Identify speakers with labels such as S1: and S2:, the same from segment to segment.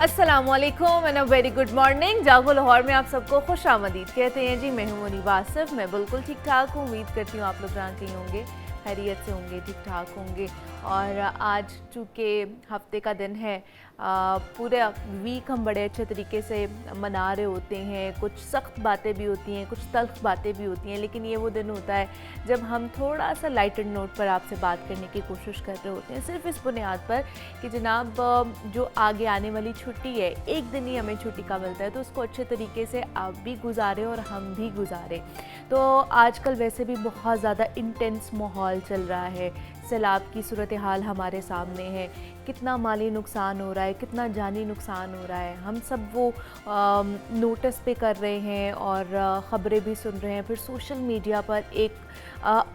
S1: अस्सलामुअलैकुम and a very good morning. जागो लाहौर में आप सबको खुश आमदीद कहते हैं जी। मैं हूं मुनीबा आसिफ। मैं बिल्कुल ठीक ठाक हूँ। उम्मीद करती हूँ आप लोग जहाँ कहीं होंगे खैरियत से होंगे, ठीक ठाक होंगे। और आज चूँकि हफ्ते का दिन है, पूरे वीक हम बड़े अच्छे तरीके से मना रहे होते हैं। कुछ सख्त बातें भी होती हैं, कुछ तल्ख बातें भी होती हैं, लेकिन ये वो दिन होता है जब हम थोड़ा सा लाइटर नोट पर आपसे बात करने की कोशिश कर रहे होते हैं, सिर्फ इस बुनियाद पर कि जनाब जो आगे आने वाली छुट्टी है, एक दिन ही हमें छुट्टी का मिलता है, तो उसको अच्छे तरीके से आप भी गुजारें और हम भी गुजारें। तो आजकल वैसे भी बहुत ज़्यादा इंटेंस माहौल चल रहा है। सैलाब की सूरत हाल हमारे सामने है, कितना माली नुकसान हो रहा है, कितना जानी नुकसान हो रहा है, हम सब वो नोटिस पे कर रहे हैं और ख़बरें भी सुन रहे हैं। फिर सोशल मीडिया पर एक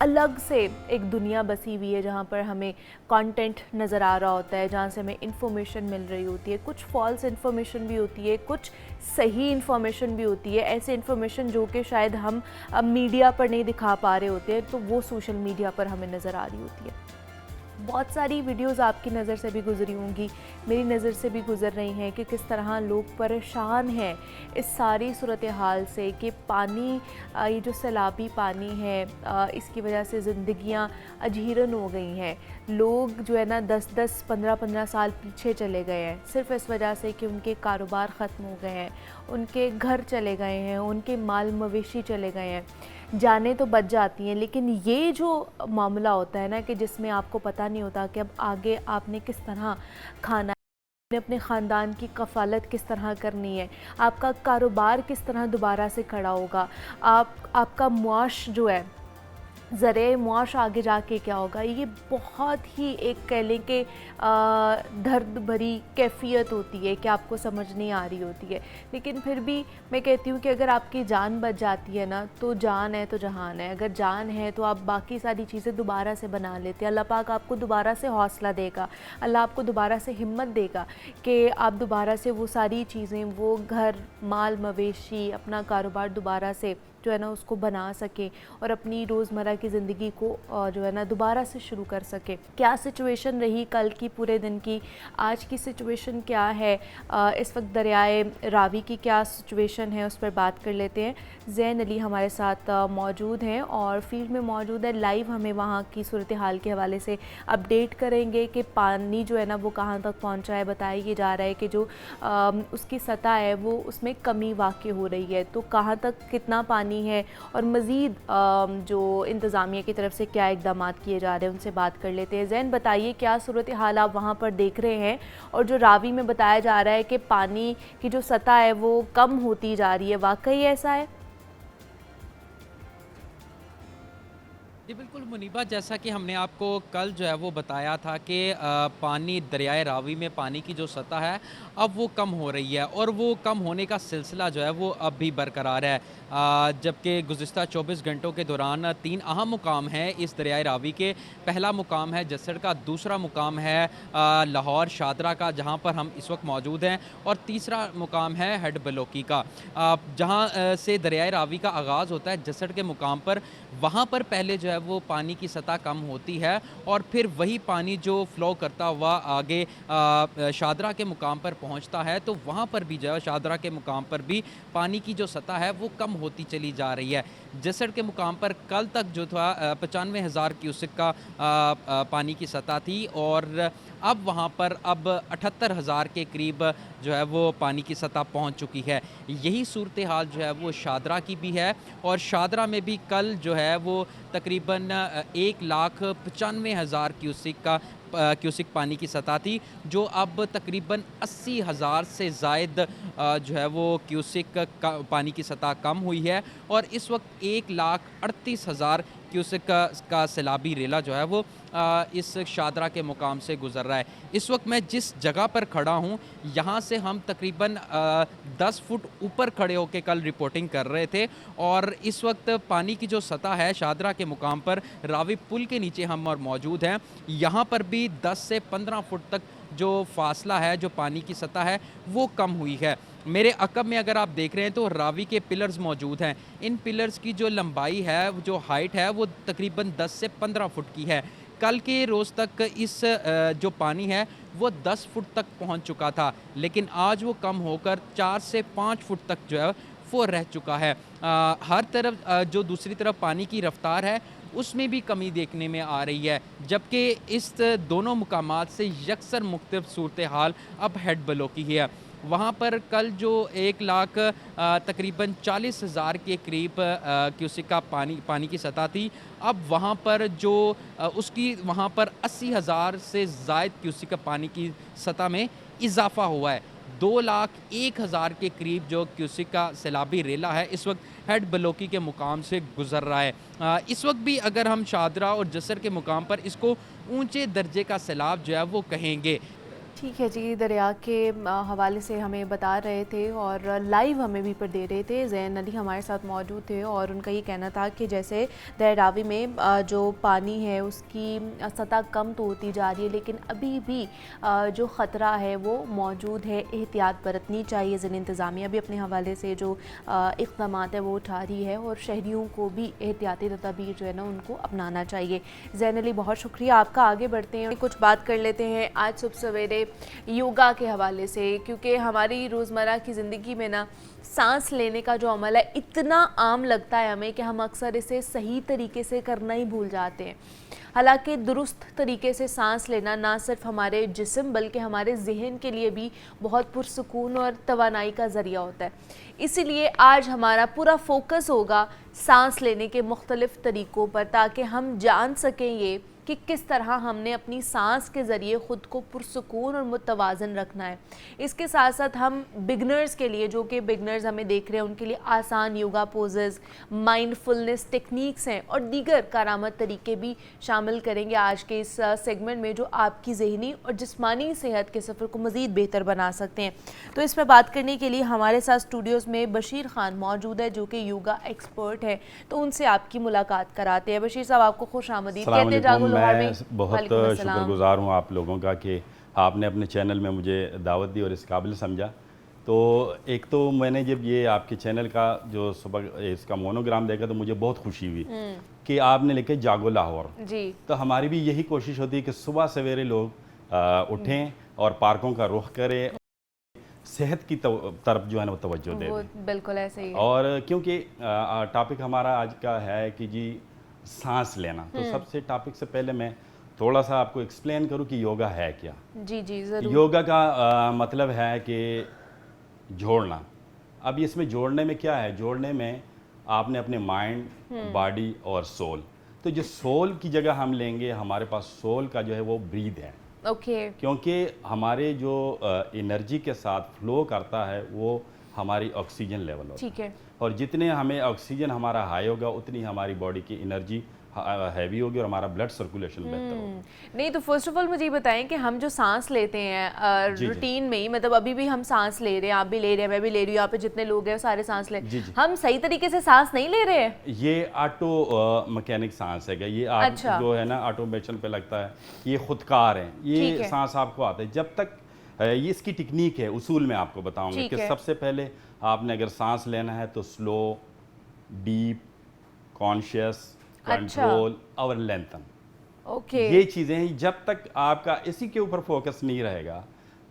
S1: अलग से एक दुनिया बसी हुई है जहाँ पर हमें कंटेंट नज़र आ रहा होता है, जहाँ से हमें इंफॉर्मेशन मिल रही होती है। कुछ फॉल्स इंफॉर्मेशन भी होती है, कुछ सही इंफॉर्मेशन भी होती है। ऐसे इंफॉर्मेशन जो कि शायद हम मीडिया पर नहीं दिखा पा रहे होते हैं, तो वो सोशल मीडिया पर हमें नज़र आ रही होती है। बहुत सारी वीडियोस आपकी नज़र से भी गुजरी होंगी, मेरी नज़र से भी गुजर रही हैं कि किस तरह लोग परेशान हैं इस सारी सूरत हाल से कि पानी, ये जो सैलाबी पानी है, इसकी वजह से ज़िंदगियां अजीरन हो गई हैं। लोग जो है ना 10-10, 15-15 साल पीछे चले गए हैं सिर्फ इस वजह से कि उनके कारोबार ख़त्म हो गए हैं, उनके घर चले गए हैं, उनके माल मवेशी चले गए हैं। जाने तो बच जाती हैं, लेकिन ये जो मामला होता है ना कि जिसमें आपको पता नहीं होता कि अब आगे आपने किस तरह खाना, अपने ख़ानदान की कफ़ालत किस तरह करनी है, आपका कारोबार किस तरह दोबारा से खड़ा होगा, आपका मुआश जो है ज़रिए मुआश आगे जाके क्या होगा, ये बहुत ही एक कह लें कि दर्द भरी कैफियत होती है कि आपको समझ नहीं आ रही होती है। लेकिन फिर भी मैं कहती हूँ कि अगर आपकी जान बच जाती है ना, तो जान है तो जहान है। अगर जान है तो आप बाकी सारी चीज़ें दोबारा से बना लेते हैं। अल्लाह पाक आपको दोबारा से हौसला देगा, अल्लाह आपको दोबारा से हिम्मत देगा कि आप दोबारा से वो सारी चीज़ें, वो घर, माल मवेशी, अपना कारोबार दोबारा से जो है ना उसको बना सकें और अपनी रोज़मर्रा की ज़िंदगी को जो है ना दोबारा से शुरू कर सके। क्या सिचुएशन रही कल की पूरे दिन की, आज की सिचुएशन क्या है, इस वक्त दरियाए रावी की क्या सिचुएशन है, उस पर बात कर लेते हैं। ज़ैन अली हमारे साथ मौजूद हैं और फील्ड में मौजूद है, लाइव हमें वहाँ की सूरत हाल के हवाले से अपडेट करेंगे कि पानी जो है ना वो कहाँ तक पहुँचा है। बताया ये जा रहा है कि जो उसकी सतह है वो उसमें कमी वाक़ई हो रही है, तो कहाँ तक कितना पानी है और मज़ीद जो इंतज़ामिया की तरफ से क्या इक़दाम किए जा रहे हैं, उनसे बात कर लेते हैं। ज़ैन बताइए क्या सूरत हाल आप वहाँ पर देख रहे हैं, और जो रावी में बताया जा रहा है कि पानी की जो सतह है वो कम होती जा रही है, वाकई ऐसा है?
S2: जी बिल्कुल मुनीबा, जैसा कि हमने आपको कल जो है वो बताया था कि पानी दरियाए रावी में पानी की जो सतह है अब वो कम हो रही है और वो कम होने का सिलसिला जो है वो अब भी बरकरार है। जबकि गुज़िस्ता 24 घंटों के दौरान 3 अहम मुकाम हैं इस दरियाए रावी के। पहला मुकाम है जसड़ का, दूसरा मुकाम है लाहौर शादरा का जहाँ पर हम इस वक्त मौजूद हैं, और तीसरा मुकाम है हेड बलोकी का। जहाँ से दरियाए रावी का आगाज़ होता है जसड़ के मुकाम पर, वहाँ पर पहले जो है वो पानी की सतह कम होती है और फिर वही पानी जो फ़्लो करता हुआ आगे शादरा के मुकाम पर पहुँचता है, तो वहाँ पर भी जो है शादरा के मुकाम पर भी पानी की जो सतह है वो कम होती चली जा रही है। जसड़ के मुकाम पर कल तक जो था 95,000 क्यूसेक का पानी की सतह थी, और अब वहाँ पर अब 78,000 के करीब जो है वो पानी की सतह पहुँच चुकी है। यही सूरत हाल जो है वो शादरा की भी है, और शादरा में भी कल जो है वो तकरीबन 1,95,000 क्यूसिक पानी की सतह थी, जो अब तकरीबन 80,000 से ज़ायद जो है वो क्यूसिक पानी की सतह कम हुई है, और इस वक्त 1,38,000 क्यूसिक का सैलाबी रेला जो है वो इस शादरा के मुकाम से गुज़र रहा है। इस वक्त मैं जिस जगह पर खड़ा हूँ, यहाँ से हम तकरीबन 10 फुट ऊपर खड़े होकर कल रिपोर्टिंग कर रहे थे, और इस वक्त पानी की जो सतह है शादरा के मुकाम पर रावी पुल के नीचे हम और मौजूद हैं। यहाँ पर भी 10 से 15 फुट तक जो फासला है, जो पानी की सतह है वो कम हुई है। मेरे अकब में अगर आप देख रहे हैं तो रावी के पिलर्स मौजूद हैं। इन पिलर्स की जो लंबाई है, जो हाइट है, वो तकरीबन 10 से 15 फुट की है। कल के रोज़ तक इस जो पानी है वो 10 फुट तक पहुंच चुका था, लेकिन आज वो कम होकर 4 से 5 फुट तक जो है वो रह चुका है। हर तरफ जो दूसरी तरफ पानी की रफ्तार है उसमें भी कमी देखने में आ रही है, जबकि इस दोनों मुकामात से यकसर मुख्तलिफ सूरत हाल अब हेड ब्लो की है। वहाँ पर कल जो 1 लाख तकरीबन 40,000 के करीब क्यूसिक का पानी की सतह थी, अब वहाँ पर जो उसकी वहाँ पर 80,000 से ज़ायद क्यूसिक का पानी की सतह में इजाफा हुआ है। 2,01,000 के करीब जो क्यूसिक का सैलाबी रेला है इस वक्त हेड ब्लोकी के मुकाम से गुजर रहा है। इस वक्त भी अगर हम शादरा और जसर के मुकाम पर इसको ऊंचे दर्जे का सैलाब जो है वो कहेंगे।
S1: ठीक है जी, दरिया के हवाले से हमें बता रहे थे और लाइव हमें भी पर दे रहे थे। ज़ैन अली हमारे साथ मौजूद थे और उनका ये कहना था कि जैसे दरिया रावी में जो पानी है उसकी सतह कम तो होती जा रही है, लेकिन अभी भी जो ख़तरा है वो मौजूद है, एहतियात बरतनी चाहिए। ज़िला इंतज़ामिया भी अपने हवाले से जो इक़दाम है वो उठा रही है और शहरियों को भी एहतियाती तदाबीर जो है ना उनको अपनाना चाहिए। ज़ैन अली, बहुत शुक्रिया आपका। आगे बढ़ते हैं, कुछ बात कर लेते हैं आज सुबह सवेरे योगा के हवाले से, क्योंकि हमारी रोज़मर्रा की ज़िंदगी में ना सांस लेने का जो अमल है इतना आम लगता है हमें कि हम अक्सर इसे सही तरीके से करना ही भूल जाते हैं। हालांकि दुरुस्त तरीके से सांस लेना ना सिर्फ हमारे जिस्म बल्कि हमारे जहन के लिए भी बहुत पुरसुकून और तवानाई का ज़रिया होता है। इसीलिए आज हमारा पूरा फोकस होगा सांस लेने के मुख्तलिफ़ तरीक़ों पर, ताकि हम जान सकें ये कि किस तरह हमने अपनी सांस के ज़रिए ख़ुद को पुरसुकून और मुतवाज़न रखना है। इसके साथ साथ हम बिगनर्स के लिए, जो कि बिगनर्स हमें देख रहे हैं, उनके लिए आसान योगा पोजेस, माइंडफुलनेस टेक्निक्स हैं और दीगर कारामद तरीके भी शामिल करेंगे आज के इस सेगमेंट में, जो आपकी ज़हनी और जिस्मानी सेहत के सफ़र को मज़ीद बेहतर बना सकते हैं। तो इस पर बात करने के लिए हमारे साथ स्टूडियोज़ में बशीर खान मौजूद है, जो कि योगा एक्सपर्ट है। तो उनसे आपकी मुलाकात कराते हैं। बशीर साहब, आपको खुश आमदीद कहते हैं जागो।
S3: मैं बहुत शुक्रगुजार हूँ आप लोगों का कि आपने अपने चैनल में मुझे दावत दी और इस काबिल समझा। तो एक तो मैंने जब ये आपके चैनल का जो सुबह इसका मोनोग्राम देखा तो मुझे बहुत खुशी हुई कि आपने लिखे जागो लाहौर जी। तो हमारी भी यही कोशिश होती है कि सुबह सवेरे लोग उठें और पार्कों का रुख करें, सेहत की तरफ जो है ना वो तवज्जो दें।
S1: बिल्कुल ऐसे ही।
S3: और क्योंकि टॉपिक हमारा आज का है कि जी सांस लेना, तो सबसे टॉपिक से पहले मैं थोड़ा सा आपको एक्सप्लेन करूं कि योगा है क्या।
S1: जी जी ज़रूर।
S3: योगा का मतलब है कि जोड़ना। अब इसमें जोड़ने में क्या है, जोड़ने में आपने अपने माइंड, बॉडी और सोल, तो जो सोल की जगह हम लेंगे, हमारे पास सोल का जो है वो ब्रीद है।
S1: ओके।
S3: क्योंकि हमारे जो एनर्जी के साथ फ्लो करता है वो हमारी ऑक्सीजन लेवल होता है। ठीक है। और जितने हमें ऑक्सीजन हमारा हाई होगा उतनी हमारी बॉडी की एनर्जी हैवी होगी और हमारा ब्लड सर्कुलेशन बेहतर होगा।
S1: नहीं, तो फर्स्ट ऑफ ऑल मुझे ये बताएं कि हम जो सांस लेते हैं रूटीन में ही, मतलब अभी भी हम सांस ले रहे हैं, आप भी ले रहे हैं, मैं भी ले रही हूँ, यहाँ पे जितने लोग हैं सारे सांस ले, हम सही तरीके से सांस नहीं ले रहे हैं।
S3: ये ऑटो मैकेनिक सांस है, ये आप जो है ना ऑटोमेशन पे लगता है, ये खुदकार है, ये सांस आपको आता है। जब तक ये इसकी टेक्निक है, उसूल में आपको बताऊंगा कि सबसे पहले आपने अगर सांस लेना है तो स्लो, डीप, कॉन्शियस, कंट्रोल और लेंथन। ये चीज़ें जब तक आपका इसी के ऊपर फोकस नहीं रहेगा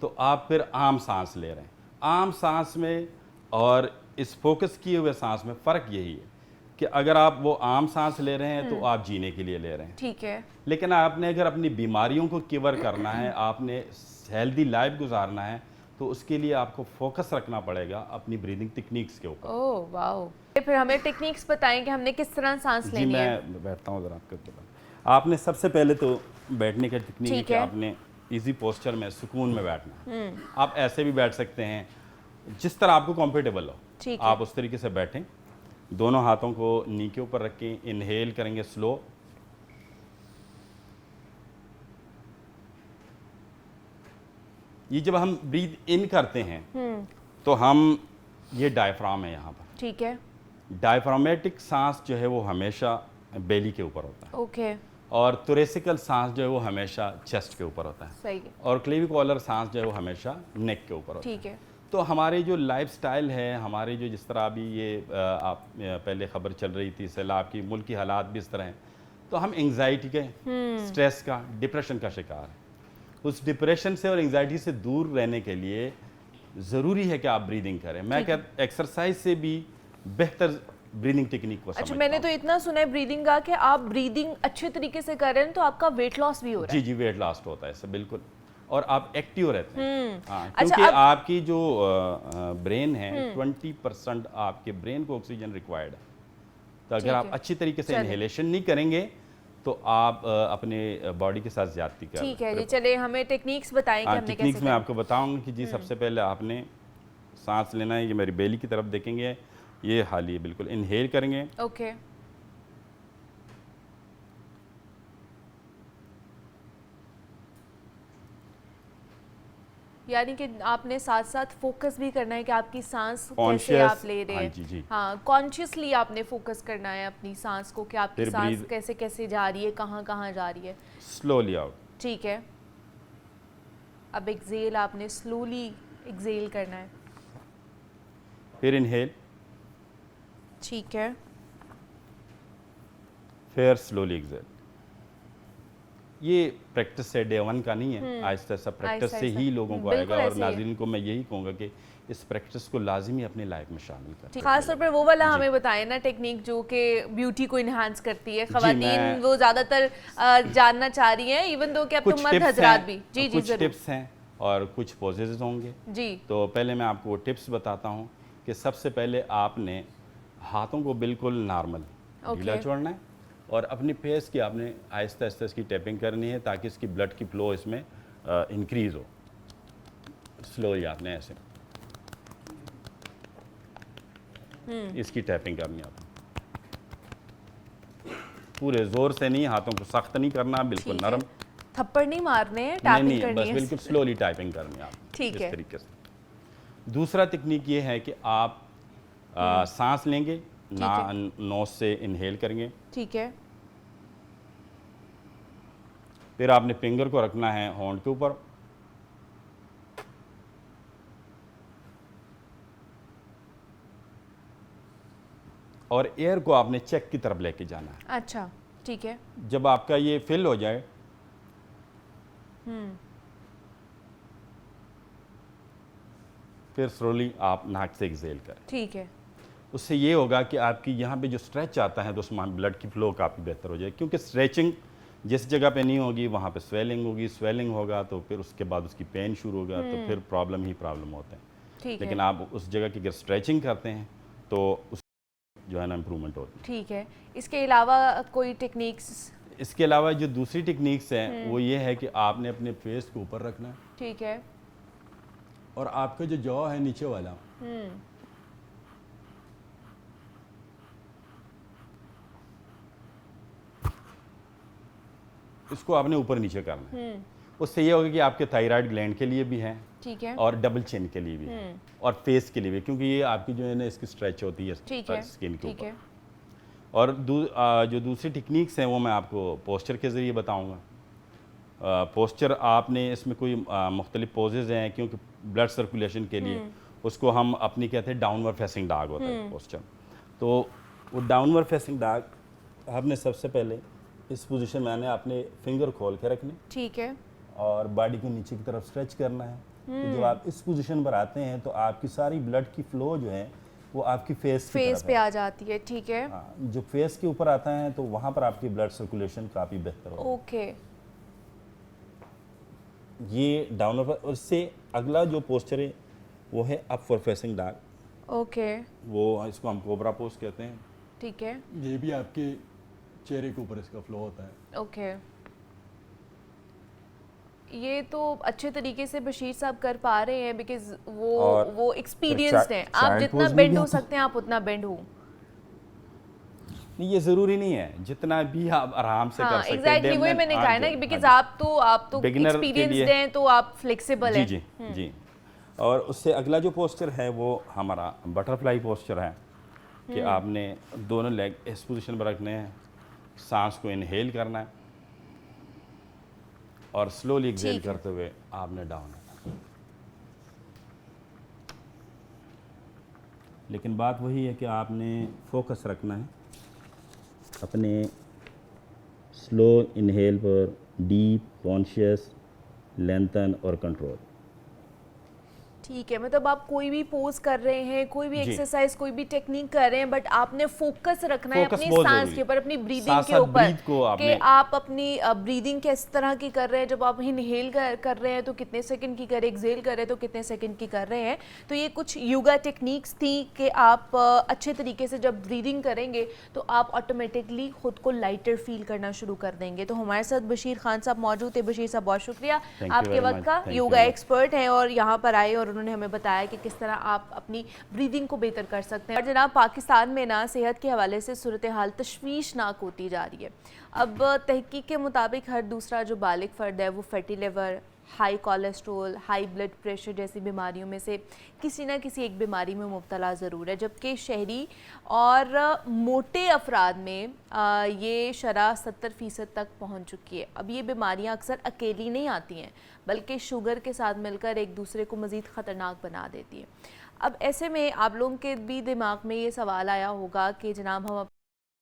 S3: तो आप फिर आम सांस ले रहे हैं। आम सांस में और इस फोकस किए हुए सांस में फ़र्क यही है कि अगर आप वो आम सांस ले रहे हैं तो आप जीने के लिए ले रहे हैं, ठीक है। लेकिन आपने अगर अपनी बीमारियों को क्योर करना है, आपने हेल्दी लाइफ गुजारना है, तो उसके लिए आपको फोकस रखना पड़ेगा अपनी ब्रीदिंग टेक्निक्स के ऊपर।
S1: Oh wow. फिर हमें टेक्निक्स बताएं कि हमने किस तरह सांस लेनी है।
S3: मैं बैठता हूँ, ज़रा आपको आपने सबसे पहले तो बैठने का टेक्निक है कि आपने इजी पोस्चर में सुकून में बैठना। आप ऐसे भी बैठ सकते हैं, जिस तरह आपको कंफर्टेबल हो आप उस तरीके से बैठें। दोनों हाथों को नी के ऊपर रखें, इनहेल करेंगे स्लो, ये जब हम ब्रीथ इन करते हैं तो हम, ये डायफ्राम है यहाँ पर, ठीक है। डायफ्रामेटिक सांस जो है वो हमेशा बेली के ऊपर होता है, ओके। और थोरेसिकल सांस जो है वो हमेशा चेस्ट के ऊपर होता है, सही है। और क्लेविकॉलर सांस जो है वो हमेशा नेक के ऊपर होता है, ठीक है। तो हमारे जो लाइफस्टाइल है, हमारे जो जिस तरह अभी ये आप पहले ख़बर चल रही थी सैलाब की, मुल्क की हालात भी इस तरह हैं, तो हम एंग्जाइटी के, स्ट्रेस का, डिप्रेशन का शिकार हैं। उस डिप्रेशन से और एंग्जाइटी से दूर रहने के लिए ज़रूरी है कि आप ब्रीदिंग करें। मैं क्या एक्सरसाइज से भी बेहतर ब्रीदिंग टेक्निक को
S1: अच्छा, मैंने तो इतना सुना है ब्रीदिंग का कि आप ब्रीदिंग अच्छे तरीके से कर रहे हैं तो आपका वेट लॉस भी हो रहा है।
S3: जी, वेट लॉस होता है इससे, बिल्कुल। और आप एक्टिव रहते हैं। हाँ,
S1: अच्छा,
S3: क्योंकि आपकी जो ब्रेन है 20% आपके ब्रेन को ऑक्सीजन रिक्वायर्ड है। तो अगर आप अच्छी तरीके से इनहेलेशन नहीं करेंगे तो आप अपने बॉडी के साथ ज्यादती कर।
S1: ठीक है जी, चले हमें टेक्निक्स बताएं कि हमने
S3: टेक्निक्स मैं आपको बताऊंगा कि जी सबसे पहले आपने सांस लेना है। ये मेरी बेली की तरफ देखेंगे, ये हाल ही बिल्कुल इनहेल करेंगे।
S1: ओके। यानी कि आपने साथ साथ फोकस भी करना है कि आपकी सांस कैसे आप ले रहे हैं।
S3: हाँ, जी।
S1: हाँ, कॉन्शियसली आपने फोकस करना है अपनी सांस को कि आपकी सांस कैसे कैसे जा रही है, कहाँ कहाँ जा रही है।
S3: Slowly out.
S1: ठीक है। अब एक्सेल आपने स्लोली एक्सेल करना है।
S3: फिर इनहेल।
S1: ठीक है।
S3: फिर स्लोली एक्सेल। ये प्रैक्टिस है, डे 1 का नहीं है। आहिस्ता आहिस्ता प्रैक्टिस से ही लोगों को आएगा। और नाज़रीन को मैं यही कहूँगा कि इस प्रैक्टिस को लाजमी अपनी लाइफ में शामिल करें।
S1: खास तौर पर वो वाला हमें बताएं ना टेक्निक जो कि ब्यूटी को इन्हांस करती है। ख़वातीन वो ज़्यादातर जानना चाह रही हैं, इवन दो कि अब तो मर्द हजरात भी। जी,
S3: कुछ टिप्स हैं और कुछ पोजेज होंगे
S1: जी।
S3: तो पहले मैं आपको टिप्स बताता हूँ कि सबसे पहले आपने हाथों को बिल्कुल नॉर्मल ढीला छोड़ना है और अपनी फेस की आपने आहिस्ता आहिस्ता इसकी टैपिंग करनी है ताकि इसकी ब्लड की फ्लो इसमें इंक्रीज हो। स्लोली आपने ऐसे इसकी टैपिंग करनी है। आपने पूरे जोर से नहीं, हाथों को सख्त नहीं करना, बिल्कुल नरम।
S1: थप्पड़ नहीं मारने हैं, टैपिंग करनी
S3: बस बिल्कुल स्लोली टाइपिंग करनी है आपको।
S1: ठीक है।
S3: इस तरीके से। दूसरा टेक्निक ये है कि आप सांस लेंगे, नोज से इनहेल करेंगे।
S1: ठीक है।
S3: फिर आपने फिंगर को रखना है होंठ के ऊपर और एयर को आपने चेक की तरफ लेके जाना है।
S1: अच्छा, ठीक है।
S3: जब आपका ये फिल हो जाए फिर स्लोली आप नाक से एक्सेल करें।
S1: ठीक है।
S3: उससे ये होगा कि आपकी यहाँ पे जो स्ट्रेच आता है तो उसमें ब्लड की फ्लो काफ़ी बेहतर हो जाए। क्योंकि स्ट्रेचिंग जिस जगह पे नहीं होगी वहाँ पे स्वेलिंग होगी, स्वेलिंग होगा तो फिर उसके बाद उसकी पेन शुरू होगा तो फिर प्रॉब्लम ही प्रॉब्लम होते हैं। लेकिन आप उस जगह की अगर स्ट्रेचिंग करते हैं तो उस जो है ना इम्प्रूवमेंट होती है।
S1: ठीक है। इसके अलावा कोई टेक्निक्स?
S3: इसके अलावा जो दूसरी टेक्निक्स हैं वो ये है कि आपने अपने फेस को ऊपर रखना है।
S1: ठीक है।
S3: और आपका जो जॉ है नीचे वाला इसको आपने ऊपर नीचे करना है। उससे ये होगा कि आपके थायराइड ग्लैंड के लिए भी है,
S1: ठीक है,
S3: और डबल चिन के लिए भी है और फेस के लिए भी, क्योंकि ये आपकी जो है ना इसकी स्ट्रेच होती है स्किन के ऊपर। और जो दूसरी टेक्निक्स हैं वो मैं आपको पोस्चर के ज़रिए बताऊंगा। पोस्चर आपने इसमें कोई मुख्तलिफ पोजेज हैं क्योंकि ब्लड सर्कुलेशन के लिए उसको हम अपनी कहते हैं डाउनवर्ड फेसिंग डॉग होता है पोस्चर। तो वो डाउनवर्ड फेसिंग डॉग आपने सबसे पहले इस पोजीशन में आने आपने फिंगर खोल के रखने,
S1: ठीक है,
S3: और बॉडी को नीचे की तरफ स्ट्रेच करना है। तो जब आप इस पोजीशन पर आते हैं तो आपकी सारी ब्लड की फ्लो जो है वो आपकी फेस
S1: पे आ जाती है। ठीक है,
S3: जो फेस के ऊपर आता है तो वहाँ पर आपकी ब्लड सर्कुलेशन काफ़ी बेहतर होगा।
S1: ओके,
S3: ये डाउनवर्ड। और इससे अगला जो पोस्चर है वो है अपवर्ड फेसिंग डॉग।
S1: ओके,
S3: वो इसको हम कोबरा पोस्ट कहते हैं।
S1: ठीक है,
S3: ये भी आपके चेहरे के ऊपर इसका फ्लो होता है।
S1: ओके। ये तो अच्छे तरीके से बशीर साहब कर पा रहे हैं बिकॉज वो एक्सपीरियंस्ड हैं। आप जितना बेंड हो सकते हैं आप उतना बेंड हो।
S3: नहीं, ये ज़रूरी नहीं है, जितना भी आप आराम से कर सकते हैं।
S1: एग्जैक्टली वही मैंने कहा है ना, बिकॉज आप तो एक्सपीरियंस्ड हैं तो आप फ्लेक्सिबल हैं।
S3: जी जी। और उससे अगला जो पोस्चर है वो हमारा बटरफ्लाई पोस्चर है कि आपने दोनों लेग इस पोजीशन पर रखने हैं, सांस को इनहेल करना है और स्लोली एक्सहेल करते हुए आपने डाउन है। लेकिन बात वही है कि आपने फोकस रखना है अपने स्लो इनहेल पर डीप, कॉन्शियस, लेंथन और कंट्रोल।
S1: ठीक है, मतलब आप कोई भी पोज कर रहे हैं, कोई भी एक्सरसाइज, कोई भी टेक्निक कर रहे हैं, बट आपने फोकस रखना है अपनी सांस के ऊपर, अपनी ब्रीदिंग के ऊपर, कि आप अपनी ब्रीदिंग किस तरह की कर रहे हैं। जब आप इनहेल कर रहे हैं तो कितने सेकंड की कर रहे हैं, एक्सहेल कर रहे हैं तो कितने सेकंड की कर रहे हैं। तो ये कुछ योगा टेक्निक्स थी कि आप अच्छे तरीके से जब ब्रीदिंग करेंगे तो आप ऑटोमेटिकली खुद को लाइटर फील करना शुरू कर देंगे। तो हमारे साथ बशीर खान साहब मौजूद थे। बशीर साहब, बहुत शुक्रिया आपके वक्त का। योगा एक्सपर्ट हैं और यहाँ पर आए और उन्होंने हमें बताया कि किस तरह आप अपनी ब्रीदिंग को बेहतर कर सकते हैं। और जनाब, पाकिस्तान में ना सेहत के हवाले से सूरत हाल तशवीशनाक होती जा रही है। अब तहकीक के मुताबिक हर दूसरा जो बालिग फ़र्द है वो fatty liver, high cholesterol, high blood pressure जैसी बीमारियों में से किसी ना किसी एक बीमारी में मुब्तला ज़रूर है, जबकि शहरी और मोटे अफराद में ये शरह 70% तक पहुंच चुकी है। अब ये बीमारियां अक्सर अकेली नहीं आती हैं, बल्कि शुगर के साथ मिलकर एक दूसरे को मज़ीद ख़तरनाक बना देती हैं। अब ऐसे में आप लोगों के भी दिमाग में ये सवाल आया होगा कि जनाब, हम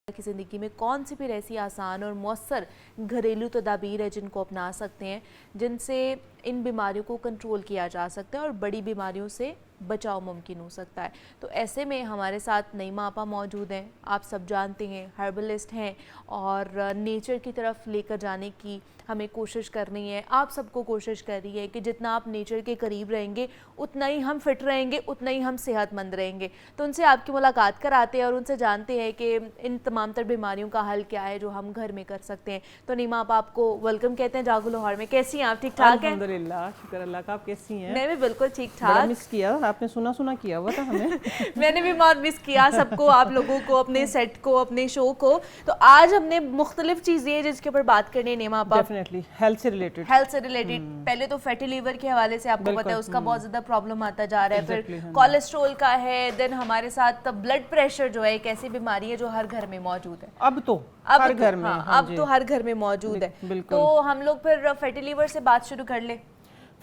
S1: की ज़िंदगी में कौन सी फिर ऐसी आसान और मौसर घरेलू तदाबीर है जिनको अपना सकते हैं, जिनसे इन बीमारियों को कंट्रोल किया जा सकता है और बड़ी बीमारियों से बचाव मुमकिन हो सकता है। तो ऐसे में हमारे साथ नईमा आपा मौजूद हैं। आप सब जानते हैं, हर्बलिस्ट हैं और नेचर की तरफ लेकर जाने की हमें कोशिश करनी है। आप सबको कोशिश कर रही है कि जितना आप नेचर के करीब रहेंगे उतना ही हम फिट रहेंगे, उतना ही हम सेहतमंद रहेंगे। तो उनसे आपकी मुलाकात कराते हैं और उनसे जानते हैं कि इन तमाम तर बीमारियों का हल क्या है जो हम घर में कर सकते हैं। तो नईमा, आप आपको वेलकम कहते हैं जागो लाहौर में। कैसी हैं आप? ठीक ठाक हैं?
S4: अल्हम्दुलिल्लाह, शुक्र अल्लाह का। आप कैसी हैं?
S1: मैं भी बिल्कुल ठीक ठाक।
S4: मिस किया आपने, सुना किया हुआ था हमें।
S1: मैंने भी बहुत मिस किया सबको, आप लोगों को, अपने सेट को, अपने शो को। तो आज हमने मुख्तलिफ चीज़ें हैं जिसके ऊपर बात करनी है नेमा आपा।
S4: डेफिनेटली हेल्थ से रिलेटेड।
S1: पहले तो फैटी लिवर के हवाले से आपको पता है उसका बहुत ज़्यादा प्रॉब्लम आता जा रहा है। फिर कोलेस्ट्रोल का है, देन हमारे साथ ब्लड प्रेशर जो है एक ऐसी बीमारी है जो हर घर में मौजूद है।
S4: अब तो हर घर में,
S1: अब तो हर घर में मौजूद है। तो हम लोग फिर फैटी लिवर से बात शुरू कर ले।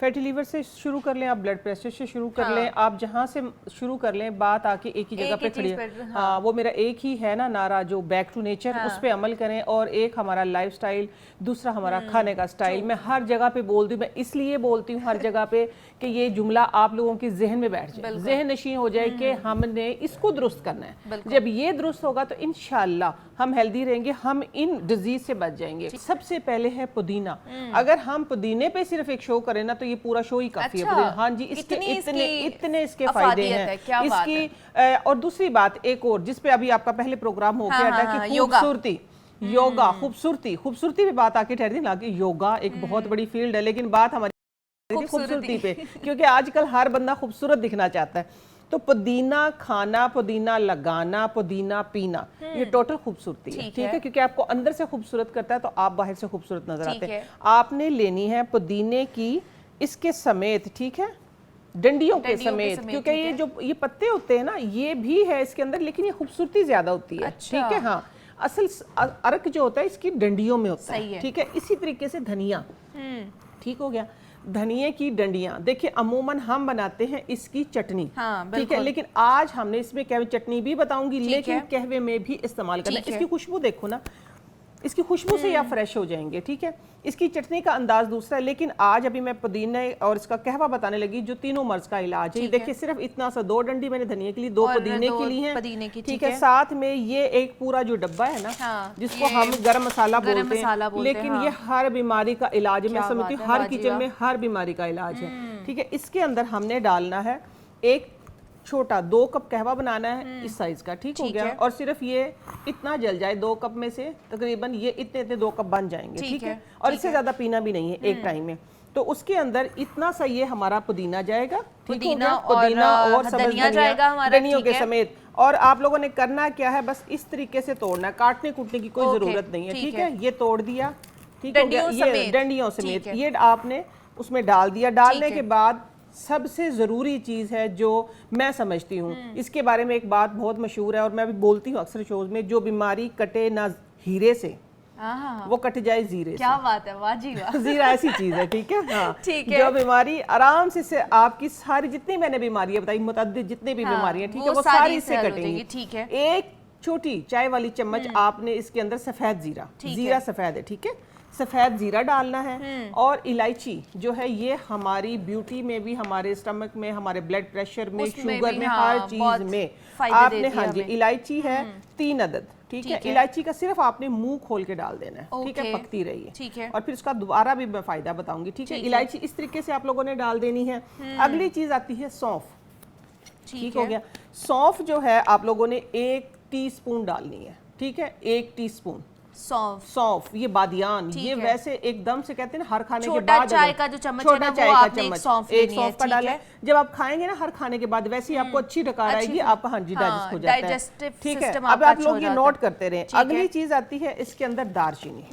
S4: फैटी लीवर से शुरू कर लें, आप ब्लड प्रेशर से शुरू कर लें, आप जहाँ से शुरू कर लें, बात आके एक ही जगह पे खड़ी है। हाँ, वो मेरा एक ही है ना नारा, जो बैक टू नेचर, उस पे अमल करें। और एक हमारा लाइफस्टाइल, दूसरा हमारा खाने का स्टाइल। मैं हर जगह पे बोलती हूँ, मैं इसलिए बोलती हूँ हर जगह पे कि ये जुमला आप लोगों के जहन में बैठ जाए, जहन नशीन हो जाए कि हमने इसको दुरुस्त करना है। जब ये दुरुस्त होगा तो इंशाल्लाह हम हेल्दी रहेंगे, हम इन डिजीज से बच जाएंगे। सबसे पहले है पुदीना। अगर हम पुदीने पे सिर्फ एक शो करें ना तो ये पूरा शो ही काफी है। हाँ जी, इसके इतने इसके फायदे हैं इसकी। और दूसरी बात एक और, जिसपे अभी आपका पहले प्रोग्राम हो गया था कि खूबसूरती, योगा, खूबसूरती पे बात आके ठहर दी ना कि योगा एक बहुत बड़ी फील्ड है, लेकिन बात हमारी खूबसूरती पे, क्योंकि आजकल हर बंदा खूबसूरत दिखना चाहता है। तो पुदीना खाना, पुदीना लगाना, पुदीना पीना, ये टोटल खूबसूरती है। ठीक है, क्योंकि आपको अंदर से खूबसूरत करता है तो आप बाहर से खूबसूरत नजर आते हैं। आपने लेनी है पुदीने की इसके समेत, ठीक है, डंडियों के समेत, क्योंकि ये जो ये पत्ते होते हैं ना, ये भी है इसके अंदर, लेकिन ये खूबसूरती ज्यादा होती है। ठीक है, हाँ, असल अर्क जो होता है इसकी डंडियों में होता है। ठीक है, इसी तरीके से धनिया, ठीक हो गया, धनिये की डंडियां। देखिए अमूमन हम बनाते हैं इसकी चटनी, ठीक है, लेकिन आज हमने इसमें कहवे चटनी भी बताऊंगी, लेकिन कहवे में भी इस्तेमाल करना। इसकी खुशबू देखो ना, इसकी खुशबू से आप फ्रेश हो जाएंगे। ठीक है, इसकी चटनी का अंदाज दूसरा है, लेकिन आज अभी मैं पुदीने और इसका कहवा बताने लगी जो तीनों मर्ज का इलाज है। देखिए सिर्फ इतना सा, 2 डंडी मैंने धनिया के लिए, 2 पुदीने के लिए हैं। ठीक है, साथ में ये एक पूरा जो डब्बा है ना, जिसको हम गरम मसाला बोलते हैं, लेकिन ये हर बीमारी का इलाज है। मैं समझती हूँ हर किचन में हर बीमारी का इलाज है। ठीक है, इसके अंदर हमने डालना है एक छोटा 2 कप कहवा बनाना है इस साइज का। ठीक हो गया, और सिर्फ ये इतना जल जाए 2 कप में से तकरीबन ये इतने 2 कप बन जाएंगे। ठीक है, और इससे ज्यादा पीना भी नहीं है एक टाइम में। तो उसके अंदर इतना सा ये हमारा पुदीना जाएगा, पुदीना और धनिया के समेत। और आप लोगों ने करना क्या है, बस इस तरीके से तोड़ना है, काटने कूटने की कोई जरूरत नहीं है। ठीक है, ये तोड़ दिया, ठीक हो गया, ये डंडियों समेत ये आपने उसमें डाल दिया। डालने के बाद सबसे ज़रूरी चीज़ है जो मैं समझती हूँ, इसके बारे में एक बात बहुत मशहूर है और मैं भी बोलती हूँ अक्सर शोज में, जो बीमारी कटे ना हीरे से वो कट जाए जीरे।
S1: क्या बात है, वाह जी वाह।
S4: जीरा ऐसी चीज है। ठीक है, हाँ,
S1: ठीक है,
S4: जो बीमारी आराम से आपकी सारी जितनी मैंने बीमारियां बताई, मुतअद्दिद जितनी भी बीमारियां, ठीक है, वो सारी से कटेंगी।
S1: ठीक है,
S4: एक छोटी चाय वाली चम्मच आपने इसके अंदर सफेद जीरा, जीरा सफेद है, ठीक है, सफेद जीरा डालना है। और इलायची जो है ये हमारी ब्यूटी में भी, हमारे स्टमक में, हमारे ब्लड प्रेशर में, शुगर में, हर चीज में आपने, हाँ जी, इलायची है 3 अदद, ठीक है। इलायची का सिर्फ आपने मुंह खोल के डाल देना है, ठीक है, पकती रही है, ठीक है। और फिर उसका दोबारा भी मैं फायदा बताऊंगी, ठीक है। इलायची इस तरीके से आप लोगों ने डाल देनी है। अगली चीज आती है सौंफ, ठीक हो गया। सौंफ जो है आप लोगों ने 1 टीस्पून डालनी है, ठीक है, 1 टीस्पून सौंफ। ये बादियान, ये वैसे एकदम से कहते हैं ना हर खाने के बाद,
S1: चाय का जो चम्मच है ना, वो आपने एक सौंफ
S4: का डालें। जब आप खाएंगे ना हर खाने के बाद, वैसे ही आपको अच्छी डकार आएगी, आपका हाँ जी डाइजेस्ट हो जाता है, ठीक है। अब आप लोग ये नोट करते रहे। अगली चीज आती है इसके अंदर दालचीनी,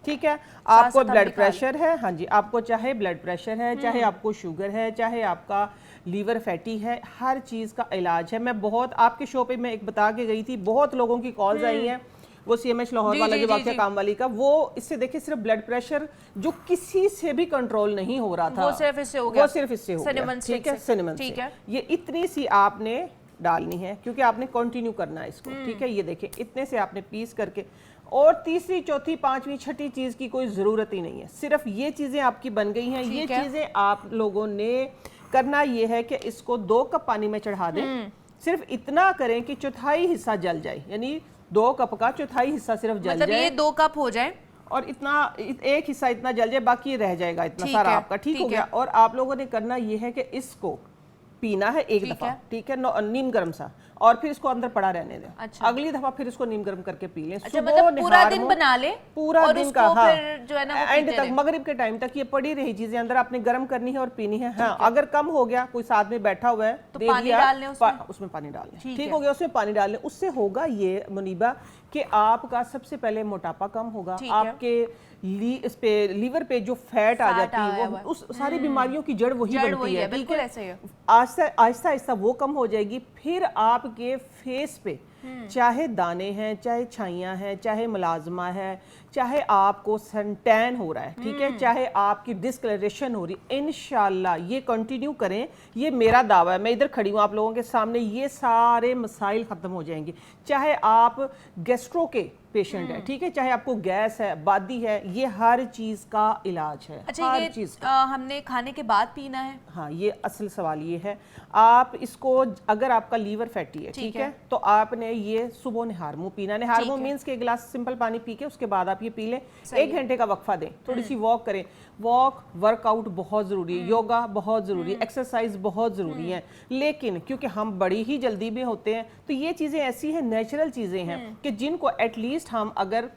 S4: ठीक है। आपको ब्लड प्रेशर है, हाँ जी, आपको चाहे ब्लड प्रेशर है, चाहे आपको शुगर है, चाहे आपका लीवर फैटी है, हर चीज का इलाज है। मैं बहुत आपके शो पे मैं एक बता के गई थी, बहुत लोगों की कॉल्स आई हैं, वो CMH लाहौर वाला जो वाकया काम वाली का, वो इससे देखिए सिर्फ ब्लड प्रेशर जो किसी से भी कंट्रोल नहीं हो रहा था,
S1: वो सिर्फ इससे हो गया,
S4: वो सिर्फ इससे हो गया, ठीक है, सिनेमन से। ये इतनी सी आपने डालनी है क्योंकि आपने कंटिन्यू करना है इसको, ठीक है। ये देखिए इतने से आपने पीस करके, और तीसरी चौथी पांचवी छठी चीज की कोई जरूरत ही नहीं है, सिर्फ ये चीजें आपकी बन गई हैं। ये चीजें आप लोगों ने करना ये है कि इसको 2 कप पानी में चढ़ा दें, सिर्फ इतना करें कि चौथाई हिस्सा जल जाए, यानी 2 कप का चौथाई हिस्सा सिर्फ जल जाए,
S1: ये 2 कप हो जाए,
S4: और इतना एक हिस्सा इतना जल जाए, बाकी रह जाएगा इतना सारा आपका, ठीक हो गया। और आप लोगों ने करना ये है कि इसको पीना है एक दफा, ठीक है, नीम गर्म सा, और फिर इसको अंदर पड़ा रहने दें। अच्छा। अगली दफा फिर इसको नीम गर्म करके पी लें।
S1: अच्छा, मतलब पूरा दिन बना ले,
S4: पूरा
S1: और
S4: दिन
S1: उसको
S4: का, हाँ,
S1: फिर जो है ना
S4: एंड तक, मगरिब के टाइम तक ये पड़ी रही चीजें अंदर आपने गर्म करनी है और पीनी है। हाँ, अगर कम हो गया, कोई साथ में बैठा हुआ है
S1: तो पानी डाल लें
S4: उसमें पानी डाल लें, ठीक हो गया, उसमें पानी डाल लें। उससे होगा ये मुनीबा कि आपका सबसे पहले मोटापा कम होगा, आपके इस पे लीवर पे जो फैट आ जाती है, वो उस सारी बीमारियों की जड़ वही बनती है,
S1: बिल्कुल ऐसे ही है।
S4: आहिस्ता आहिस्ता वो कम हो जाएगी। फिर आपके फेस पे चाहे दाने हैं, चाहे छाइयाँ हैं, चाहे मुलाजमा है, चाहे आपको सनटैन हो रहा है, ठीक है, चाहे आपकी डिस्कलरेशन हो रही, इंशाल्लाह ये कंटिन्यू करें, ये मेरा दावा है, मैं इधर खड़ी हूँ आप लोगों के सामने, ये सारे मसाइल खत्म हो जाएंगे। चाहे आप गैस्ट्रो के पेशेंट है, ठीक है, चाहे आपको गैस है, बादी है, ये हर चीज का इलाज है।
S1: अच्छा,
S4: हर
S1: ये
S4: चीज
S1: हमने खाने के बाद पीना है?
S4: हाँ, ये असल सवाल ये है। आप इसको, अगर आपका लीवर फैटी है, ठीक है, तो आपने ये सुबह निहार मुंह पीना। निहार मुंह मीन्स के एक गिलास सिंपल पानी पी के उसके बाद आप ये पी लें। 1 घंटे का वक्फा दें, थोड़ी सी वॉक करें। वॉक, वर्कआउट बहुत जरूरी है, योगा बहुत जरूरी है, एक्सरसाइज बहुत जरूरी है। लेकिन क्योंकि हम बड़ी ही जल्दी में होते हैं, तो ये चीजें ऐसी हैं, नेचुरल चीजें हैं कि जिनको एटलीस्ट हम अगर